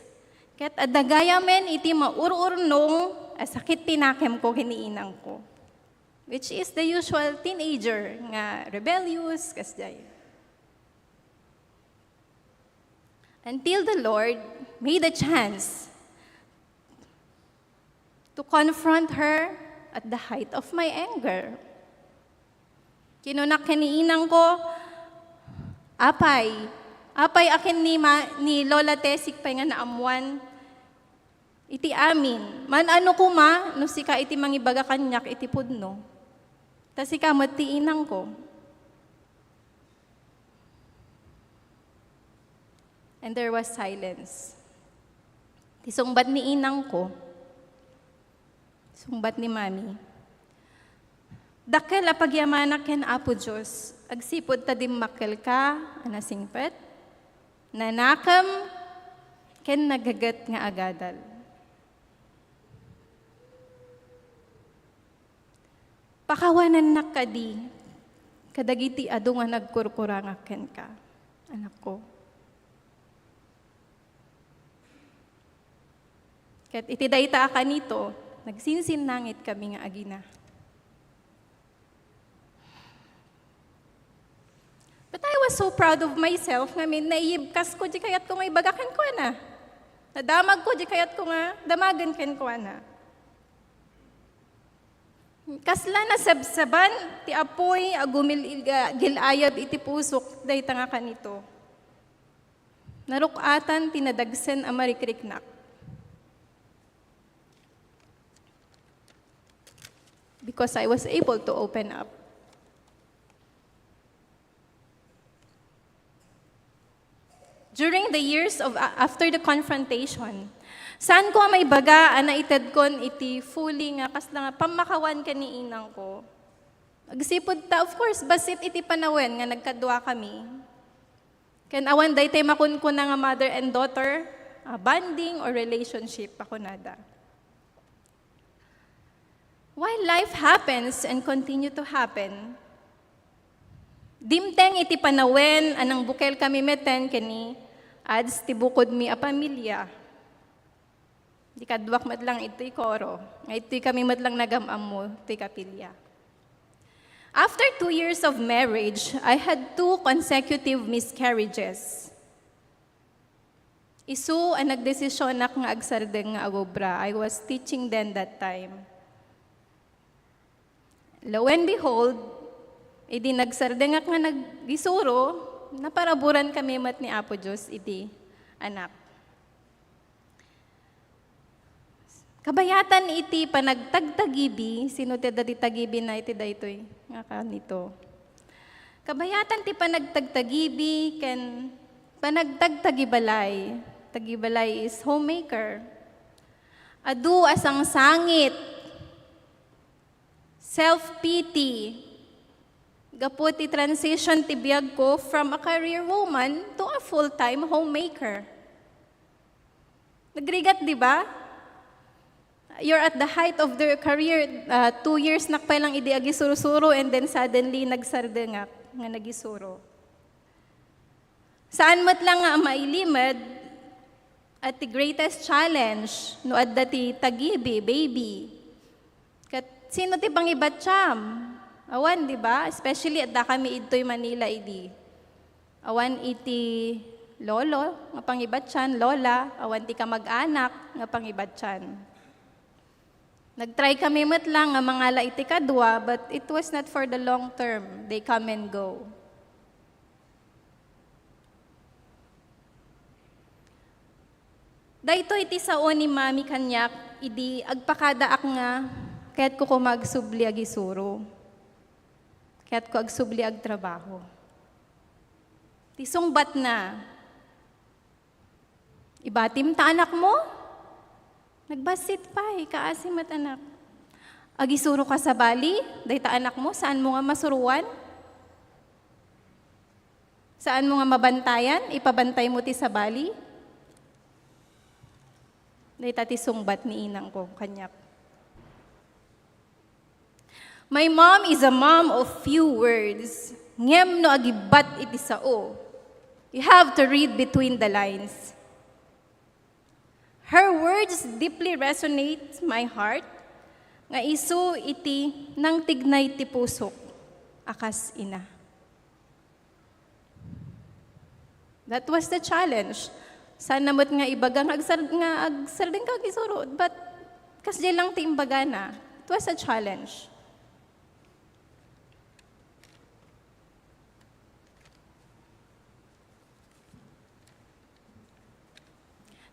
G: ket adagayamen iti maururnong sakit tinakem ko kiniinang ko. Which is the usual teenager nga rebellious, kasday. Until the Lord made a chance to confront her at the height of my anger. Kinunak kiniinang ko, apay akin ni Lola Tesik pa nga naamuan, iti amin, man ano ko no sika iti mangibaga kanyak iti pudno, tas sika ti inang ko. And there was silence. Tisungbat ni inang ko, sungbat ni mami, dakkel apagyamanak ken Apo Diyos, agsipod ta dimmakkel ka, anasingpet, nanakam, ken nagagat nga agadal. Pakawanan nakadi, kadagiti adu nga nagkurkurang ken ka, anak ko. Ket iti dayta ka nito, nagsinsinnangit kami nga agina. But I was so proud of myself nga naibkas ko di kayat ko nga ibagakan ko na. Nadamag ko di kayat ko nga damagan ken ko na. Kasla na sabsaban ti apoy agumil gilayab iti pusok dayta nga kanito. Narukatan tinadagsen a marikriknak. Because I was able to open up. During the years after the confrontation, saan ko may baga anaited kon iti fully nga kasla nga pamakawan kani inang ko. Agsipod ta, of course, basit iti panawen nga nagkadwa kami. Ken awan daytay makunkun na nga mother and daughter, bonding or relationship ako nada. While life happens and continue to happen, dimteng iti panawen anang bukel kami meten kani Ads ti bukod mi a pamilya. Di kadwak matlang ito'y koro. Nga ito'y kami matlang nagamam mo, ito'y kapilya. After 2 years of marriage, I had 2 consecutive miscarriages. Isu ang nagdesisyon nak nga agsardeng nga agobra. I was teaching then that time. Lo and behold, idi nagsardeng nga naggisuro, naparaburan kami mat ni Apo Diyos, idi anak. Kabayatan iti panagtagtagibi, sino ti dati tagibi na iti daytoy nga kanito. Kabayatan ti panagtagtagibi ken panagtagtagibalay. Tagibalay is homemaker. Adu asang sangit. Self-pity. Gapu ti transition ti biyag ko from a career woman to a full-time homemaker. Nagrigat, di ba? You're at the height of their career, 2 years nakpay lang idi agisuro-suro and then suddenly nagsardengak nga nagisuro. Saan mat lang nga mailimad at the greatest challenge no adda ti tagibi, baby. Kat sino ti pangibatsyam? Awan, di ba? Especially adda kami idtoy Manila idi. Awan iti lolo nga pangibatyan, lola, awan ti kamag-anak nga pangibatyan. Nag-try kami matlang nga mga laiti kadwa, but it was not for the long term. They come and go. Dayto iti sao ni Mami kanyak, idi agpakadaak nga, kaya't ko magsubli ag isuro. Kaya't ko agsubli ag trabaho. Tisungbat na. Ibatim ta anak mo? Nagbasit pa, kaasim at anak. Agisuro ka sa bali, dahita anak mo, saan mo nga masuruan? Saan mo nga mabantayan? Ipabantay mo ti sa bali? Dahita ti sungbat ni inang ko, kanyak. My mom is a mom of few words. Ngem no agibat iti sao. You have to read between the lines. Her words deeply resonate my heart, nga isu iti nang tignay ti pusok, akas ina. That was the challenge. Sana mo't nga ibagang agsardeng ka gisuro, but kasdi lang ti imbaga na. It was a challenge.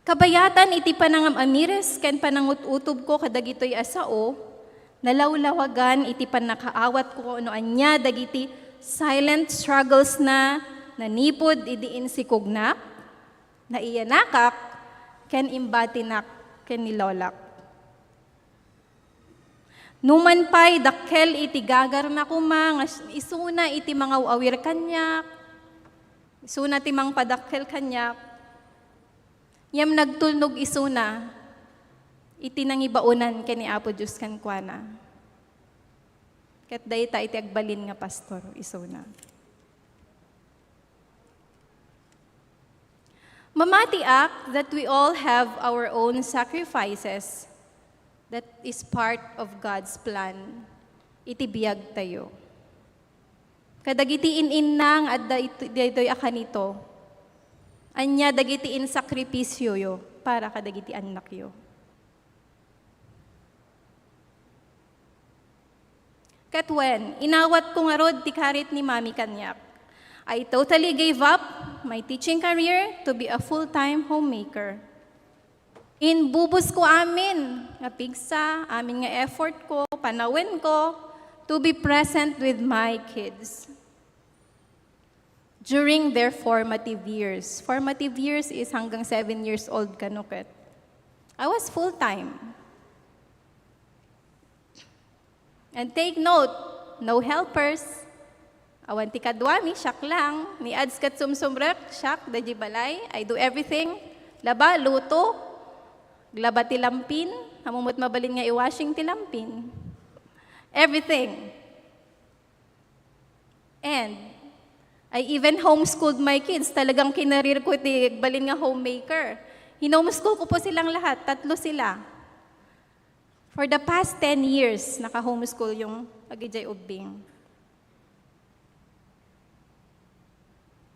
G: Kabayatan iti panangam amires ken panangututob ko kadagitoy asao, nalawlawagan iti panakaawat ko no anya dagiti silent struggles na nanipod idiin si kugnak, na iyanakak, ken imbatinak, ken nilolak. Numan pa'y dakkel iti gagar na kuma, isuna iti mga awir kanyak, isuna ti mang padakkel kanyak, yam nagtulnog isuna, iti nang ibaunan kani Apo Diyos kankwana. Ket dayta iti agbalin nga pastor, isuna. Mamatiak that we all have our own sacrifices that is part of God's plan. Iti biyag tayo. Kadagiti in-inang at daytoy akanito, anya dagiti in sakripisyo yo para kadagiti anak yo. Kat when, inawat ko nga rod ti karit ni Mami kanyak, I totally gave up my teaching career to be a full-time homemaker. Inbubus ko amin, nga pigsa, amin nga effort ko, panawin ko, to be present with my kids during their formative years. Formative years is hanggang 7 years old kanuket. I was full-time. And take note, no helpers. Awan ti kadwami, siyak lang. Ni ads kat sumsumrek, siyak, daji balay. I do everything. Laba, luto. Glaba ti lampin. Hamumot mabalin nga i-washing ti lampin. Everything. And I even homeschooled my kids. Talagang kinarir ko, balin nga homemaker. Hinomeschool ko po silang lahat. 3 sila. For the past 10 years, naka-homeschool yung Agijay Ubing.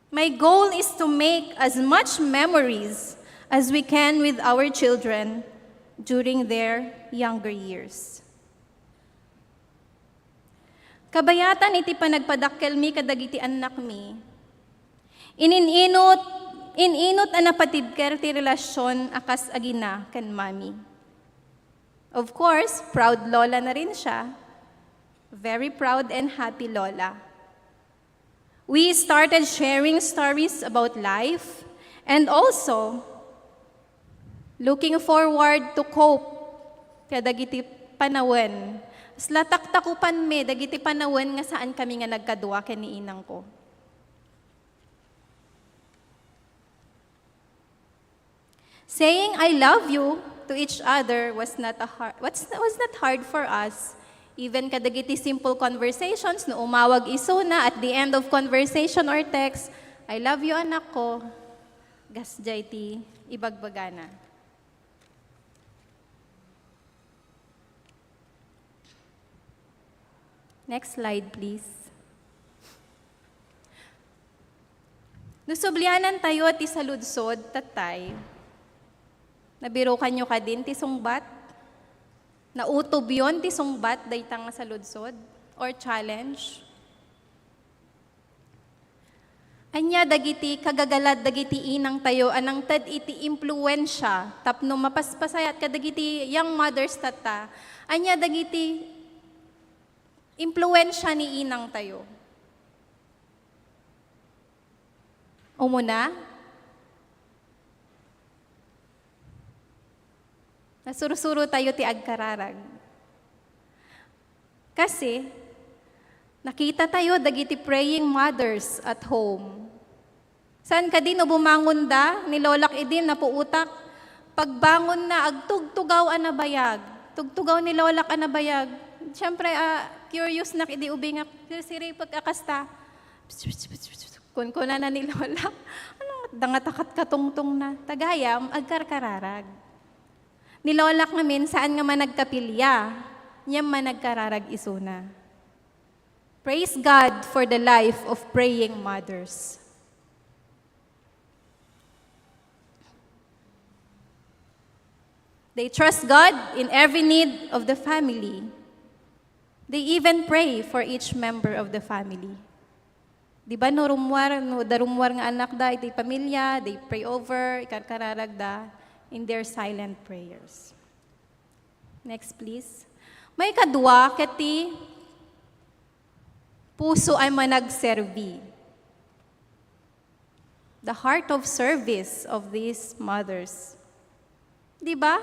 G: My goal is to make as much memories as we can with our children during their younger years. Kabayatan iti panagpadakkel mi kadagiti anak mi. Ininot anapatibker ti relasyon akas agina ken mami. Of course, proud lola na rin siya. Very proud and happy lola. We started sharing stories about life and also looking forward to cope kadagiti panawen. Slatak-takupan me, dagiti panawen nga saan kami nga nagkadua ken ni inang ko. Saying I love you to each other was not hard for us. Even kadagiti simple conversations no umawag iso na at the end of conversation or text, I love you anak ko. Gasjay ti ibagbagana. Next slide, please. Nusublianan tayo ti saludsod, tatay. Nabiro kanyo ka din ti sungbat. Nautob yon ti sungbat, daytang saludsod or challenge. Anya dagiti kagagalad dagiti inang tayo anang tad iti impluensya tapno mapaspasayat kadagiti young mothers tata. Anya dagiti impluensya ni inang tayo. Umuna, nasurusuro tayo ti agkararag. Kasi, nakita tayo dagiti praying mothers at home. Saan ka din o bumangon da, nilolak idin na puutak, pagbangon na agtugtugaw anabayag, tugtugaw ni lolak anabayag. Siyempre, curious na idi ubing siri pagkakasta. Kun na ni lola. Ano, dangatakat katungtong na. Tagayam, agkarkararag. Nilolak namin saan nga man nagkapilya. Niyam man nagkararag isuna. Praise God for the life of praying mothers. They trust God in every need of the family. They even pray for each member of the family. Di ba no darumwar nga anak da, iti pamilya, they pray over, ikarkararag da in their silent prayers. Next, please. May kadwa, kati puso ay managservi. The heart of service of these mothers. Di ba?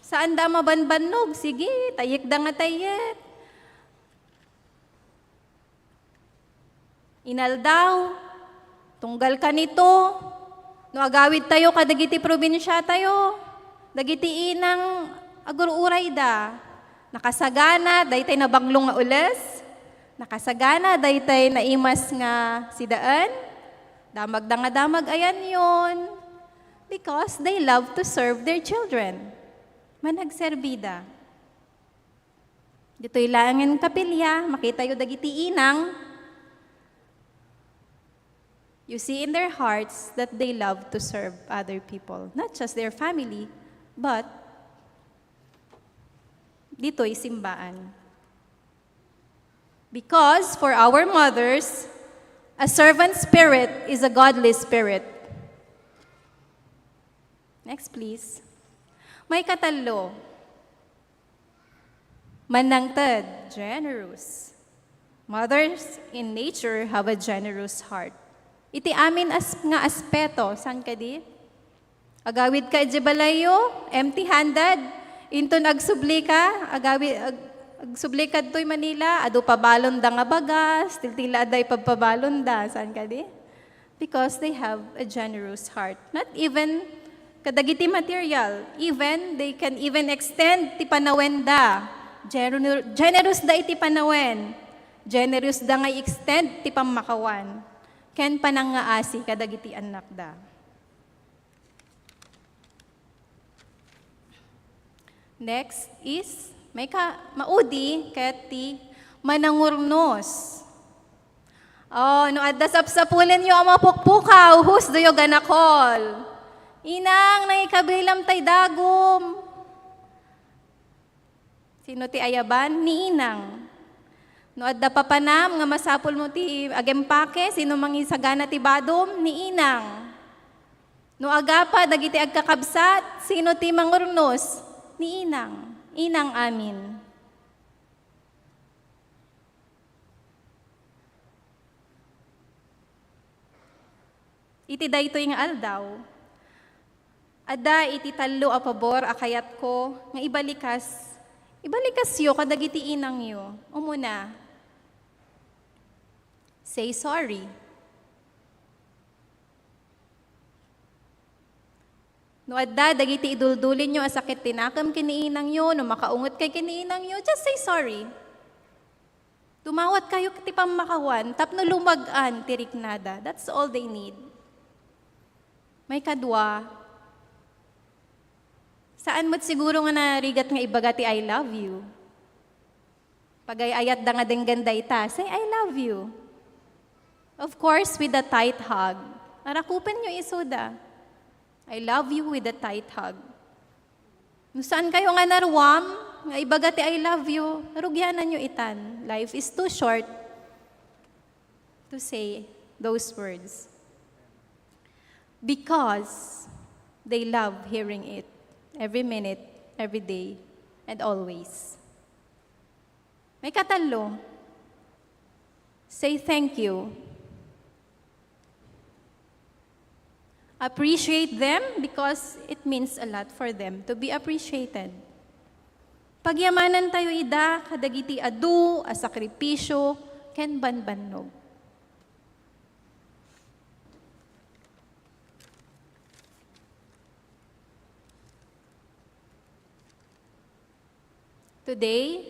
G: Saan da mabanbanog? Sige, tayik da nga tayik. Inaldaw, tunggal ka nito. No agawid tayo, kadagiti probinsya tayo. Dagiti inang agururay da. Nakasagana, daytay na banglong nga ules. Nakasagana, daytay na imas nga sidaan. Damag da nga damag, ayan yon. Because they love to serve their children. Managserbida. Dito'y langin kapilya, makita yung dagiti inang. You see in their hearts that they love to serve other people. Not just their family, but dito'y simbaan. Because for our mothers, a servant spirit is a godly spirit. Next, please. May katalo. Manangtad, generous. Mothers in nature have a generous heart. Iti amin nga aspeto, san ka di? Agawid ka balayo, empty-handed, inton agsubli ka, agsubli ka to'y Manila, ado pabalon da nga bagas, tiltila aday pagpabalon da, san ka di? Because they have a generous heart. Not even kadagiti material, even they can even extend ti panawen da. Generous da iti panawen. Generous da nga extend ti pamakawan. Ken panangaasi kadagiti anak da. Next is, may maudi ket ti manangurnos. Oh, no adda sapsapulen yo ama pukpukaw, husdo yo ganakol. Inang nangikabilam tay dagom. Sino ti ayaban? Ni inang. No adda papanam nga masapul mo ti agempake, sino mangisagana ti badom? Ni inang. No agapa dagiti agkakabsat, sino ti mangurnos? Ni inang. Inang amin. Iti daytoy nga aldaw. Ada iti tallo a pabor akayat ko nga ibalikas yo kadagiti inang yo. Umuna. Say sorry. No adda dagiti iduldulin nyo asakit tinakam kiniinang nyo, no makaungot kay kiniinang nyo, just say sorry. Tumawat kayo ti pamakawan, tapno lumagan ti riknada. That's all they need. May kadwa. Saan mo't siguro nga narigat nga ibaga ti I love you? Pagayayat da nga dengganda ita, say I love you. Of course, with a tight hug. Arakupan nyo isuda. I love you with a tight hug. No saan kayo nga narwam, nga ibaga ti I love you, rugyanan nyo itan. Life is too short to say those words. Because they love hearing it every minute, every day, and always. May katalo. Say thank you. Appreciate them because it means a lot for them to be appreciated. Pagyamanan tayo ida, kadagiti adu, a sakripisyo, ken banbannog. Today,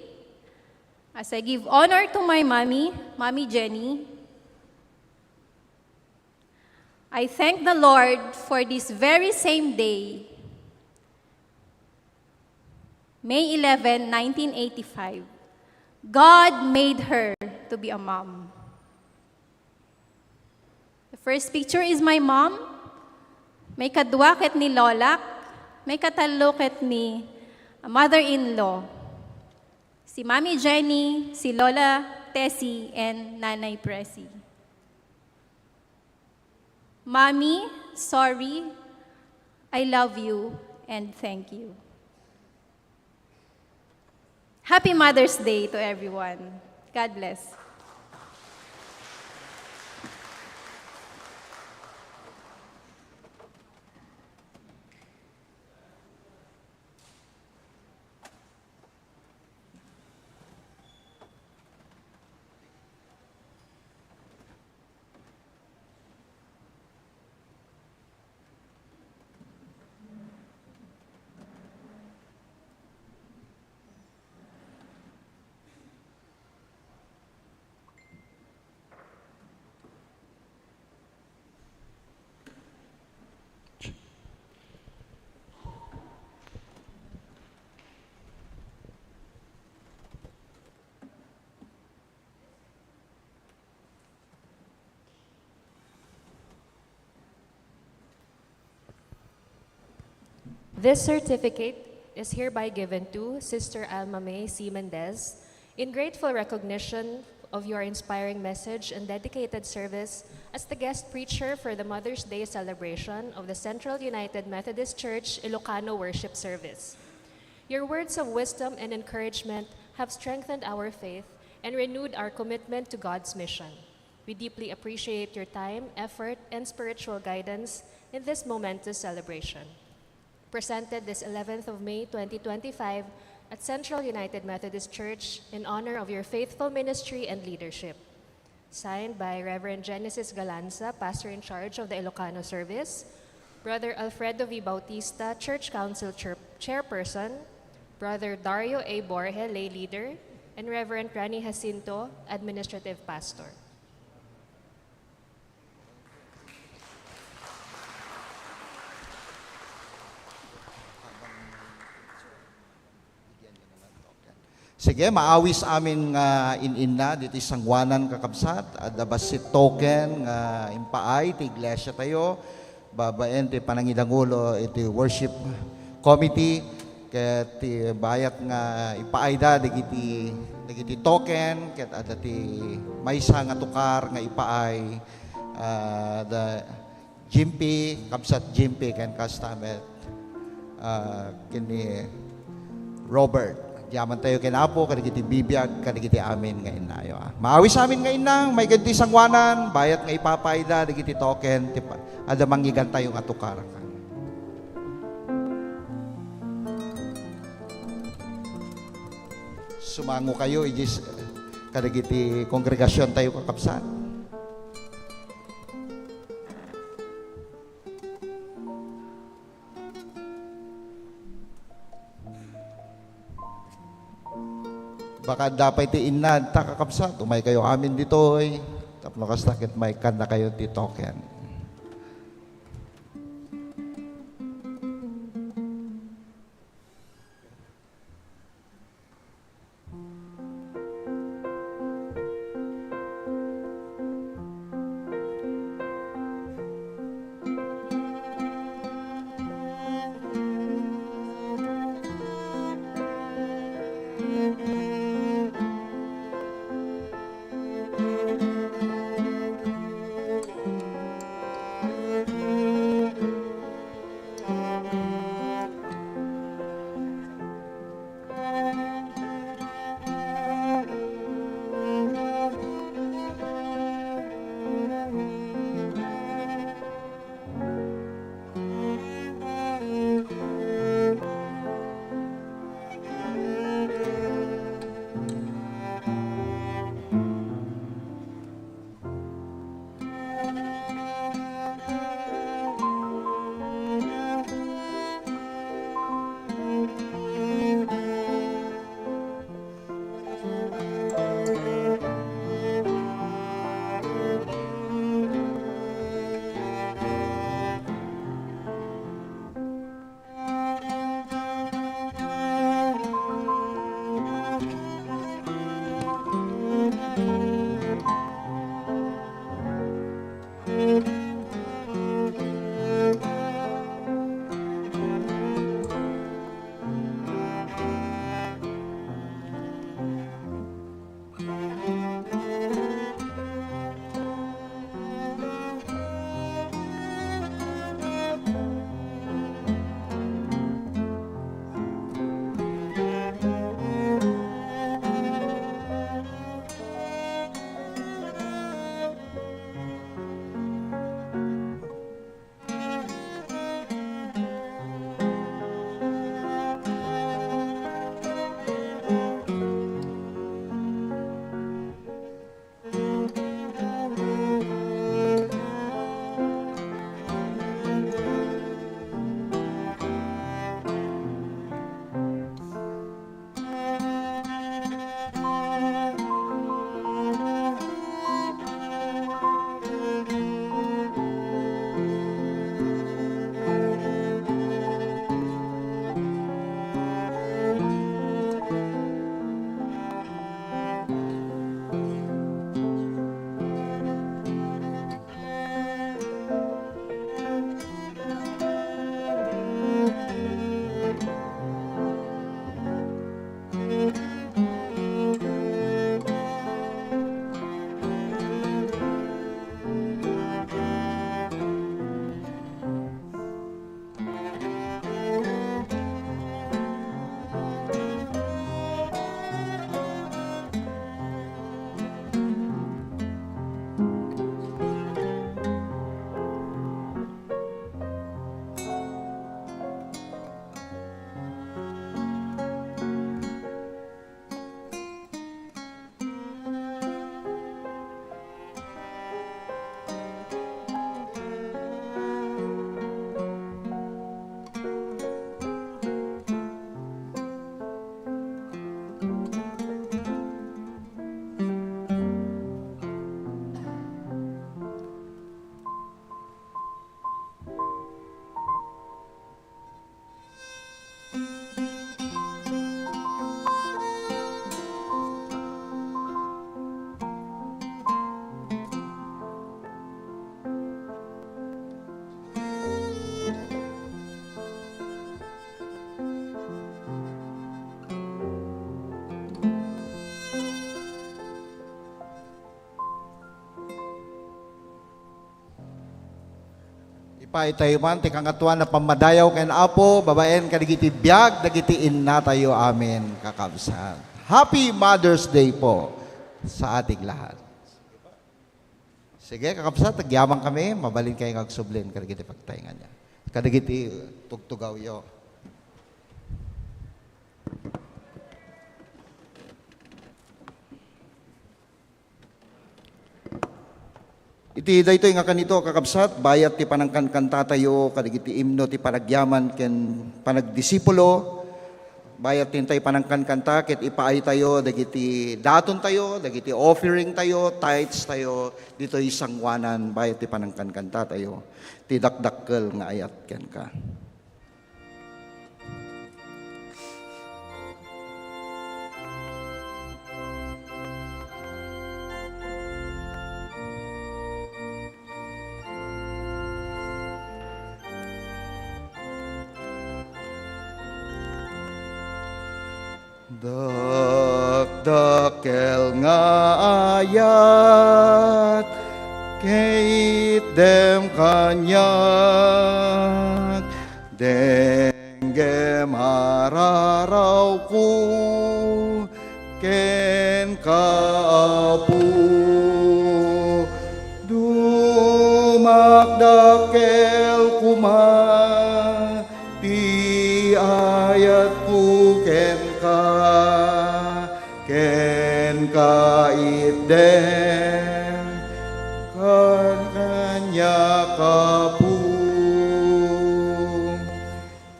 G: as I give honor to my mommy, Mommy Jenny, I thank the Lord for this very same day, May 11, 1985. God made her to be a mom. The first picture is my mom. May kadwa ket ni Lolak, may katalo ket ni mother-in-law. Si Mommy Jenny, si Lola Tessie, and Nanay Presi. Mommy, sorry, I love you, and thank you. Happy Mother's Day to everyone. God bless.
M: This certificate is hereby given to Sister Alma May C. Mendez in grateful recognition of your inspiring message and dedicated service as the guest preacher for the Mother's Day celebration of the Central United Methodist Church Ilocano Worship Service. Your words of wisdom and encouragement have strengthened our faith and renewed our commitment to God's mission. We deeply appreciate your time, effort, and spiritual guidance in this momentous celebration. Presented this 11th of May 2025 at Central United Methodist Church in honor of your faithful ministry and leadership. Signed by Reverend Genesis Galanza, Pastor in charge of the Ilocano Service, Brother Alfredo V. Bautista, Church Council Chairperson, Brother Dario A. Borge, Lay Leader, and Reverend Rani Jacinto, Administrative Pastor.
B: Sige, maawis amin nga in-inna, dito sangwanan kakabsat, at dabasit token nga impaay, ti iglesia tayo, babaen ti panangidangulo, iti worship committee, kaya ti bayat nga ipaay da, digiti token, kaya ada ti maysa nga tukar nga ipaay, the Jimpi, kabsat Jimpi, kan kastamet, kini Robert. Yaman tayo kinapo, kadigiti bibiyag, kadigiti amin nga inayo. Maawis amin nga inang, may ganti sangwanan, bayat nga ipapayda, digiti token, ada manggigan tayo nga tukar. Sumango kayo, ijis, kadigiti kongregasyon tayo kakapsat. Baka dapat ti inad takakapsat, umay kayo amin dito ay tapno kastakit may kanda kayo ti token.
N: Ipay tayo man, ti kangatuan na pamadayaw ken Apo, babaen kadigiti biyag, dagiti inna tayo, amen, kakabsat. Happy Mother's Day po sa ating lahat. Sige, kakabsat, nagyamang kami, mabalin kayo kagsublin, kadigiti pagtaingan niya. Kadigiti tugtugaw yo.
B: Iti dayto nga kanito kakabsat, bayat ti panangkankanta tayo, kadigiti imno ti panagyaman ken panagdisipulo, bayat tintay panangkankanta, ket ipaay tayo, dagiti daton tayo, dagiti offering tayo, tithes tayo, dito isangwanan, bayat ti panangkankanta tayo, ti dakdakkel nga ayat ken ka. Dakdakel nga ayat, kait dem kanyak, dengge mararaw ko, ken kaapu. Dumakdakel kuma, ti ayat ko ken kaidem kan kanya kapu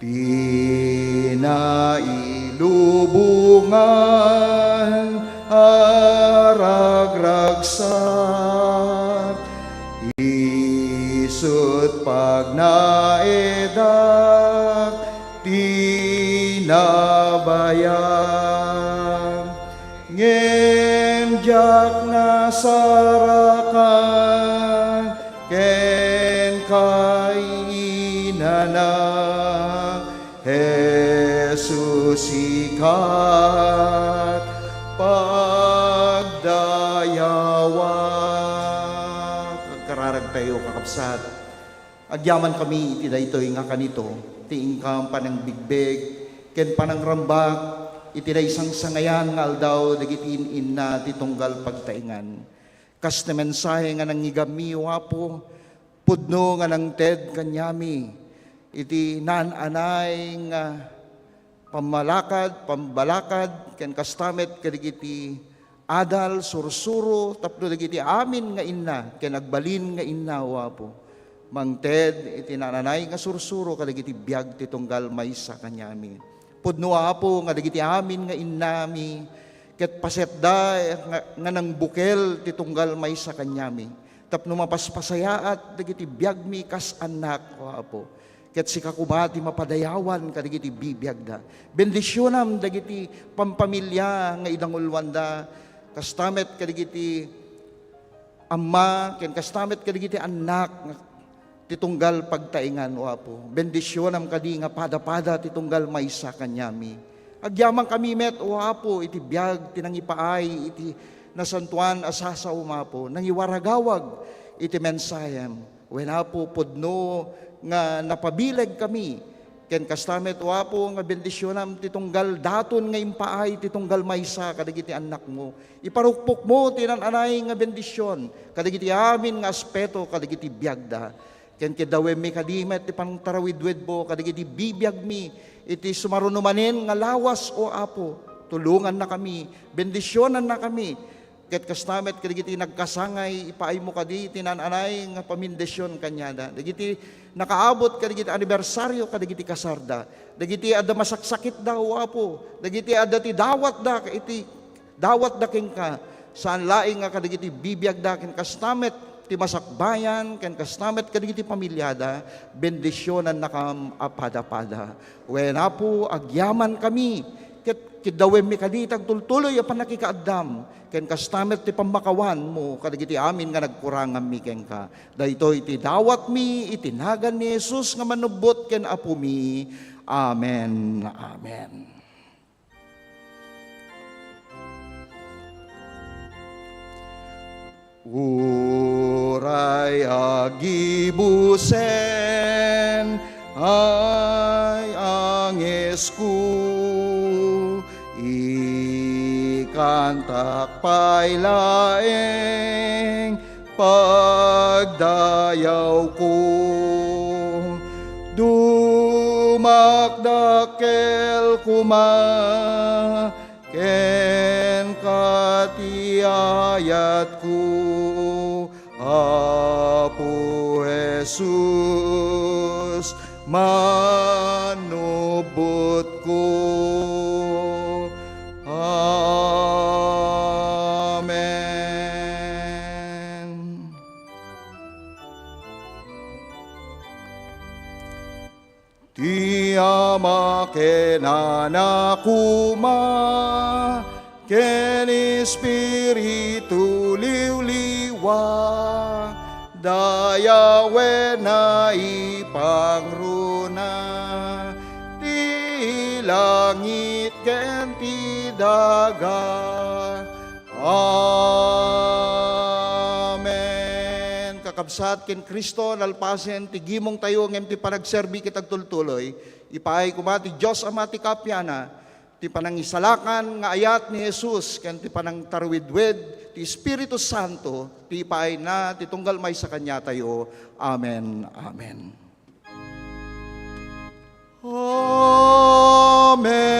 B: pinailubungan aragragsak isut pag naedak tinabayan ngenjak nasarakan ken kainanak Jesus ikat pagdayawan. Kararag tayo kakapsat, agyaman kami iti daytoy nga kanito, ti ingkam panang bigbeg ken panang rambak, iti isang sangayan nga aldaw dagiti inna ti tunggal pagtaingan. Kas na mensahe nga nangigami wapo, pudno nga nang ted kanyami, iti nananay nga pambalakad, ken kastamet kadigiti adal, sursuro, tapno dagiti amin nga inna, ken agbalin nga inna wapo. Mang ted, iti nananay nga sursuro, kadigiti biyag ti tunggal maysa kanyami. Pudno apo nga dagiti amin nga innami, ket pasetda nga nang bukel ti tunggal maysa kanyami. Tapno mapaspasayaat dagiti biyagmi kas anak apo. Ket sikakubati mapadayawan kadigiti bibiyagda. Bendisyonam dagiti pampamilya nga idangulwanda, kastamet kadigiti amma, ken kastamet kadigiti anak nga titunggal pagtaingan o apo. Bendisyonam kadi nga pada-pada titunggal maysa kanyami. Agyamang kami met o apo iti biyag tinangipaay iti nasantuan asasa umapo nangiwaragawag iti mensayem. Wen apo pudno nga napabileg kami ken kastamet o apo nga bendisyonam titunggal daton nga impaay titunggal maysa kadagiti anak mo. Iparukpok mo tinananay nga bendisyon kadagiti amin nga aspeto kadagiti biyagda. Ken kedawem mi kadimet ti pangtarawidwed mo kadagiti bibiyag mi iti sumarunumanen nga lawas o apo, tulungan na kami, bendisyonan na kami. Ket kastamet kadagiti nagkasangay ipaay mo kadi tinananay nga pamindisyon kanyada. Dagiti nakaabot kadagiti anibersaryo kadagiti kasarda. Dagiti adda masaksakit da o apo, dagiti adda ti dawat da iti dawat da ken ka saan laing nga kadagiti bibiyag da ken kastamet ti masakbayan, ken kastamet kadigiti pamilyada, bendisyonan na kam apada-pada. Wen apo, agyaman kami, kidawem mi kaditag tultuloy a panakikaaddam, ken kastamet ti pamakawan mo, kadigiti amin nga nagkurangam mi ken ka. Dayto iti dawat mi, itinagan ni Jesus nga manubot ken apo mi. Amen. Amen. Uray agibusen Esku, ikantak pailaeng pagdayaw ko. Dumakdakel kuma, ken katiyayat ko, Apo Jesus, manubot ko. Amen. Ti ama ken anak kuma, ken Espiritu liwliwa, dayawen na ipangruna, ti langit ken ti daga. Amen. Kakabsat ken Kristo nalpasen ti gimong tayo ngem ti panagserbi kitag tultuloy, ipaay kuma ti Dios Ama ti kapyana, ti panangisalakan nga ayat ni Jesus ken ti panangtarwidwed ti Espiritu Santo, ti ipaay na ti tunggal may sa kanya tayo. Amen. Amen. Amen.